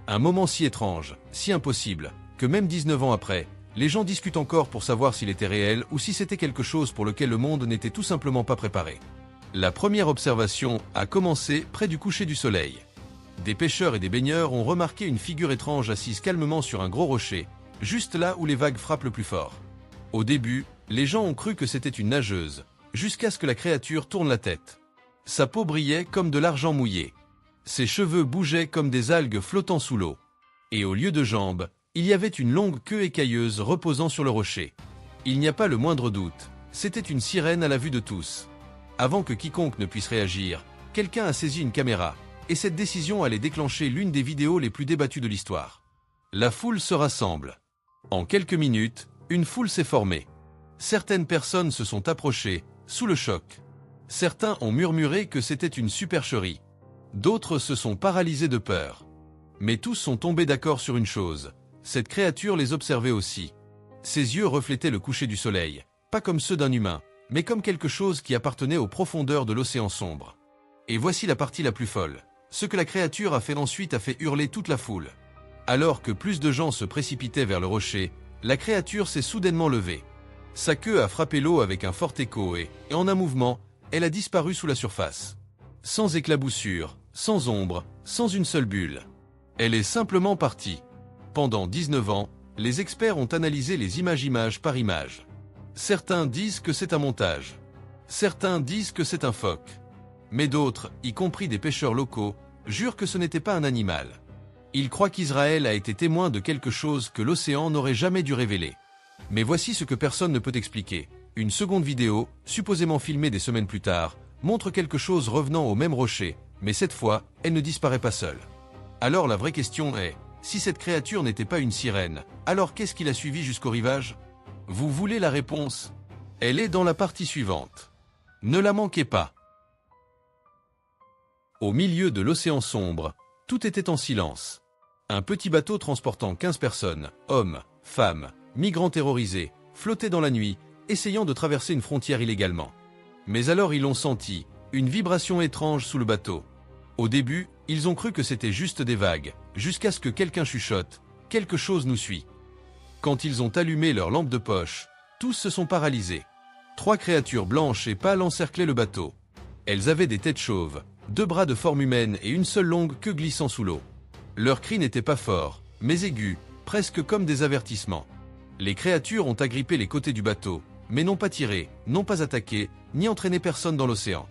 Un moment si étrange, si impossible, que même 19 ans après, les gens discutent encore pour savoir s'il était réel ou si c'était quelque chose pour lequel le monde n'était tout simplement pas préparé. La première observation a commencé près du coucher du soleil. Des pêcheurs et des baigneurs ont remarqué une figure étrange assise calmement sur un gros rocher, juste là où les vagues frappent le plus fort. Au début, les gens ont cru que c'était une nageuse, jusqu'à ce que la créature tourne la tête. Sa peau brillait comme de l'argent mouillé. Ses cheveux bougeaient comme des algues flottant sous l'eau. Et au lieu de jambes, il y avait une longue queue écailleuse reposant sur le rocher. Il n'y a pas le moindre doute, c'était une sirène à la vue de tous. Avant que quiconque ne puisse réagir, quelqu'un a saisi une caméra, et cette décision allait déclencher l'une des vidéos les plus débattues de l'histoire. La foule se rassemble. En quelques minutes, une foule s'est formée. Certaines personnes se sont approchées, sous le choc. Certains ont murmuré que c'était une supercherie. D'autres se sont paralysés de peur. Mais tous sont tombés d'accord sur une chose. Cette créature les observait aussi. Ses yeux reflétaient le coucher du soleil, pas comme ceux d'un humain, mais comme quelque chose qui appartenait aux profondeurs de l'océan sombre. Et voici la partie la plus folle. Ce que la créature a fait ensuite a fait hurler toute la foule. Alors que plus de gens se précipitaient vers le rocher, la créature s'est soudainement levée. Sa queue a frappé l'eau avec un fort écho et, en un mouvement, elle a disparu sous la surface. Sans éclaboussure, sans ombre, sans une seule bulle. Elle est simplement partie. Pendant 19 ans, les experts ont analysé les images par image. Certains disent que c'est un montage. Certains disent que c'est un phoque. Mais d'autres, y compris des pêcheurs locaux, jurent que ce n'était pas un animal. Ils croient qu'Israël a été témoin de quelque chose que l'océan n'aurait jamais dû révéler. Mais voici ce que personne ne peut expliquer. Une seconde vidéo, supposément filmée des semaines plus tard, montre quelque chose revenant au même rocher, mais cette fois, elle ne disparaît pas seule. Alors la vraie question est, si cette créature n'était pas une sirène, alors qu'est-ce qui l'a suivie jusqu'au rivage? Vous voulez la réponse? Elle est dans la partie suivante. Ne la manquez pas. Au milieu de l'océan sombre, tout était en silence. Un petit bateau transportant 15 personnes, hommes, femmes, migrants terrorisés, flottait dans la nuit, essayant de traverser une frontière illégalement. Mais alors ils l'ont senti, une vibration étrange sous le bateau. Au début, ils ont cru que c'était juste des vagues, jusqu'à ce que quelqu'un chuchote, « Quelque chose nous suit ». Quand ils ont allumé leur lampe de poche, tous se sont paralysés. 3 créatures blanches et pâles encerclaient le bateau. Elles avaient des têtes chauves, 2 bras de forme humaine et une seule longue queue glissant sous l'eau. Leurs cris n'étaient pas forts, mais aigus, presque comme des avertissements. Les créatures ont agrippé les côtés du bateau, mais n'ont pas tiré, n'ont pas attaqué, ni entraîné personne dans l'océan.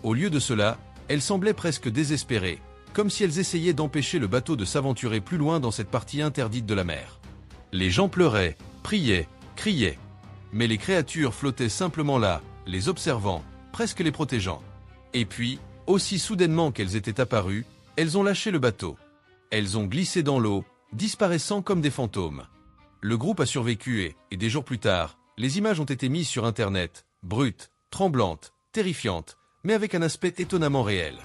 Au lieu de cela, elles semblaient presque désespérées, comme si elles essayaient d'empêcher le bateau de s'aventurer plus loin dans cette partie interdite de la mer. Les gens pleuraient, priaient, criaient. Mais les créatures flottaient simplement là, les observant, presque les protégeant. Et puis, aussi soudainement qu'elles étaient apparues, elles ont lâché le bateau. Elles ont glissé dans l'eau, disparaissant comme des fantômes. Le groupe a survécu et des jours plus tard, les images ont été mises sur Internet, brutes, tremblantes, terrifiantes, mais avec un aspect étonnamment réel.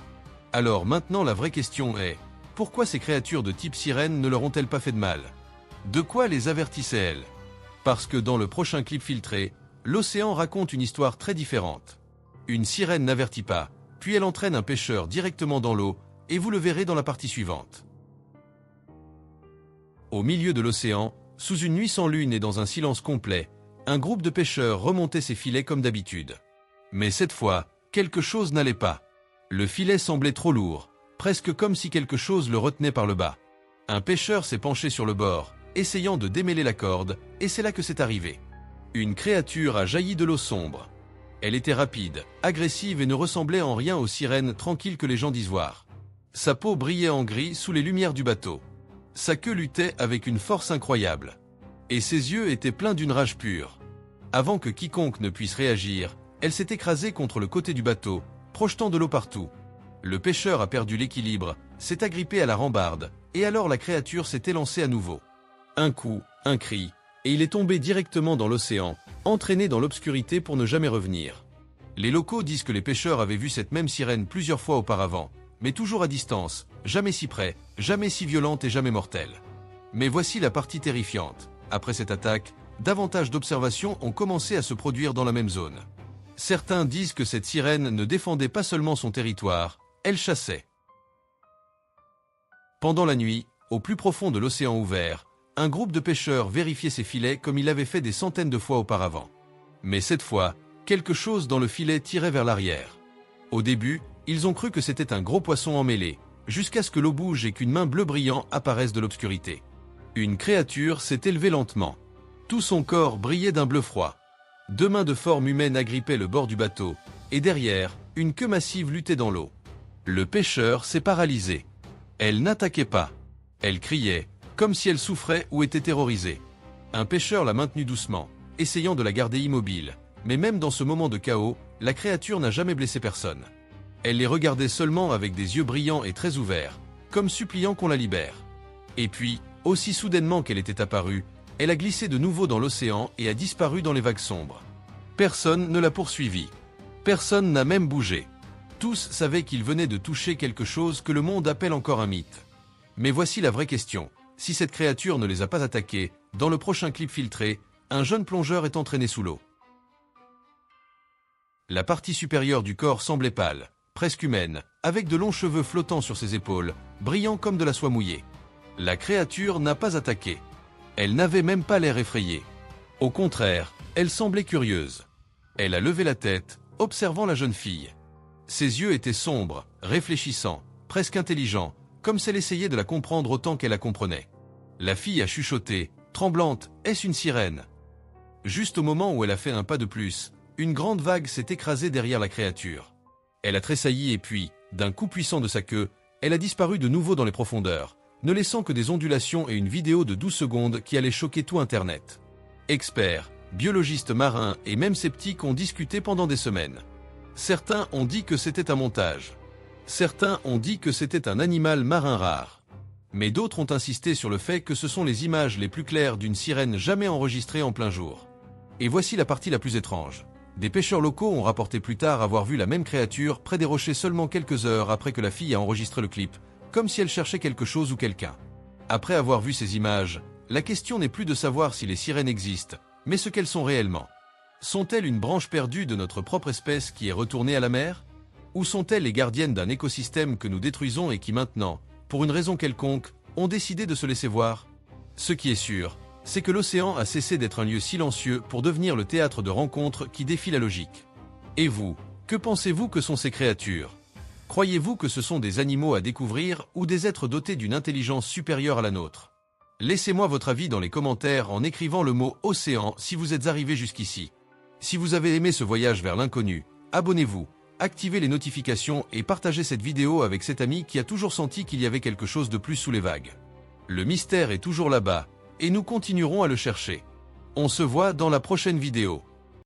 Alors maintenant la vraie question est, pourquoi ces créatures de type sirène ne leur ont-elles pas fait de mal? De quoi les avertissaient-elles? Parce que dans le prochain clip filtré, l'océan raconte une histoire très différente. Une sirène n'avertit pas, puis elle entraîne un pêcheur directement dans l'eau, et vous le verrez dans la partie suivante. Au milieu de l'océan, sous une nuit sans lune et dans un silence complet, un groupe de pêcheurs remontait ses filets comme d'habitude. Mais cette fois, quelque chose n'allait pas. Le filet semblait trop lourd, presque comme si quelque chose le retenait par le bas. Un pêcheur s'est penché sur le bord, essayant de démêler la corde, et c'est là que c'est arrivé. Une créature a jailli de l'eau sombre. Elle était rapide, agressive et ne ressemblait en rien aux sirènes tranquilles que les gens disent voir. Sa peau brillait en gris sous les lumières du bateau. Sa queue luttait avec une force incroyable. Et ses yeux étaient pleins d'une rage pure. Avant que quiconque ne puisse réagir, elle s'est écrasée contre le côté du bateau, projetant de l'eau partout. Le pêcheur a perdu l'équilibre, s'est agrippé à la rambarde, et alors la créature s'est élancée à nouveau. Un coup, un cri, et il est tombé directement dans l'océan, entraîné dans l'obscurité pour ne jamais revenir. Les locaux disent que les pêcheurs avaient vu cette même sirène plusieurs fois auparavant, mais toujours à distance, jamais si près, jamais si violente et jamais mortelle. Mais voici la partie terrifiante. Après cette attaque, davantage d'observations ont commencé à se produire dans la même zone. Certains disent que cette sirène ne défendait pas seulement son territoire, elle chassait. Pendant la nuit, au plus profond de l'océan ouvert, un groupe de pêcheurs vérifiait ses filets comme il l'avait fait des centaines de fois auparavant. Mais cette fois, quelque chose dans le filet tirait vers l'arrière. Au début, ils ont cru que c'était un gros poisson emmêlé, jusqu'à ce que l'eau bouge et qu'une main bleu brillant apparaisse de l'obscurité. Une créature s'est élevée lentement. Tout son corps brillait d'un bleu froid. Deux mains de forme humaine agrippaient le bord du bateau, et derrière, une queue massive luttait dans l'eau. Le pêcheur s'est paralysé. Elle n'attaquait pas. Elle criait, comme si elle souffrait ou était terrorisée. Un pêcheur l'a maintenue doucement, essayant de la garder immobile, mais même dans ce moment de chaos, la créature n'a jamais blessé personne. Elle les regardait seulement avec des yeux brillants et très ouverts, comme suppliant qu'on la libère. Et puis, aussi soudainement qu'elle était apparue, elle a glissé de nouveau dans l'océan et a disparu dans les vagues sombres. Personne ne l'a poursuivie. Personne n'a même bougé. Tous savaient qu'ils venaient de toucher quelque chose que le monde appelle encore un mythe. Mais voici la vraie question. Si cette créature ne les a pas attaqués, dans le prochain clip filtré, un jeune plongeur est entraîné sous l'eau. La partie supérieure du corps semblait pâle, presque humaine, avec de longs cheveux flottant sur ses épaules, brillants comme de la soie mouillée. La créature n'a pas attaqué. Elle n'avait même pas l'air effrayée. Au contraire, elle semblait curieuse. Elle a levé la tête, observant la jeune fille. Ses yeux étaient sombres, réfléchissants, presque intelligents, comme si elle essayait de la comprendre autant qu'elle la comprenait. La fille a chuchoté, tremblante, « Est-ce une sirène ?» Juste au moment où elle a fait un pas de plus, une grande vague s'est écrasée derrière la créature. Elle a tressailli et puis, d'un coup puissant de sa queue, elle a disparu de nouveau dans les profondeurs, ne laissant que des ondulations et une vidéo de 12 secondes qui allait choquer tout Internet. Experts, biologistes marins et même sceptiques ont discuté pendant des semaines. Certains ont dit que c'était un montage. Certains ont dit que c'était un animal marin rare. Mais d'autres ont insisté sur le fait que ce sont les images les plus claires d'une sirène jamais enregistrée en plein jour. Et voici la partie la plus étrange. Des pêcheurs locaux ont rapporté plus tard avoir vu la même créature près des rochers seulement quelques heures après que la fille a enregistré le clip, comme si elle cherchait quelque chose ou quelqu'un. Après avoir vu ces images, la question n'est plus de savoir si les sirènes existent, mais ce qu'elles sont réellement. Sont-elles une branche perdue de notre propre espèce qui est retournée à la mer? Ou sont-elles les gardiennes d'un écosystème que nous détruisons et qui maintenant, pour une raison quelconque, ont décidé de se laisser voir? Ce qui est sûr, c'est que l'océan a cessé d'être un lieu silencieux pour devenir le théâtre de rencontres qui défie la logique. Et vous, que pensez-vous que sont ces créatures? Croyez-vous que ce sont des animaux à découvrir ou des êtres dotés d'une intelligence supérieure à la nôtre? Laissez-moi votre avis dans les commentaires en écrivant le mot « océan » si vous êtes arrivé jusqu'ici. Si vous avez aimé ce voyage vers l'inconnu, abonnez-vous, activez les notifications et partagez cette vidéo avec cet ami qui a toujours senti qu'il y avait quelque chose de plus sous les vagues. Le mystère est toujours là-bas, et nous continuerons à le chercher. On se voit dans la prochaine vidéo.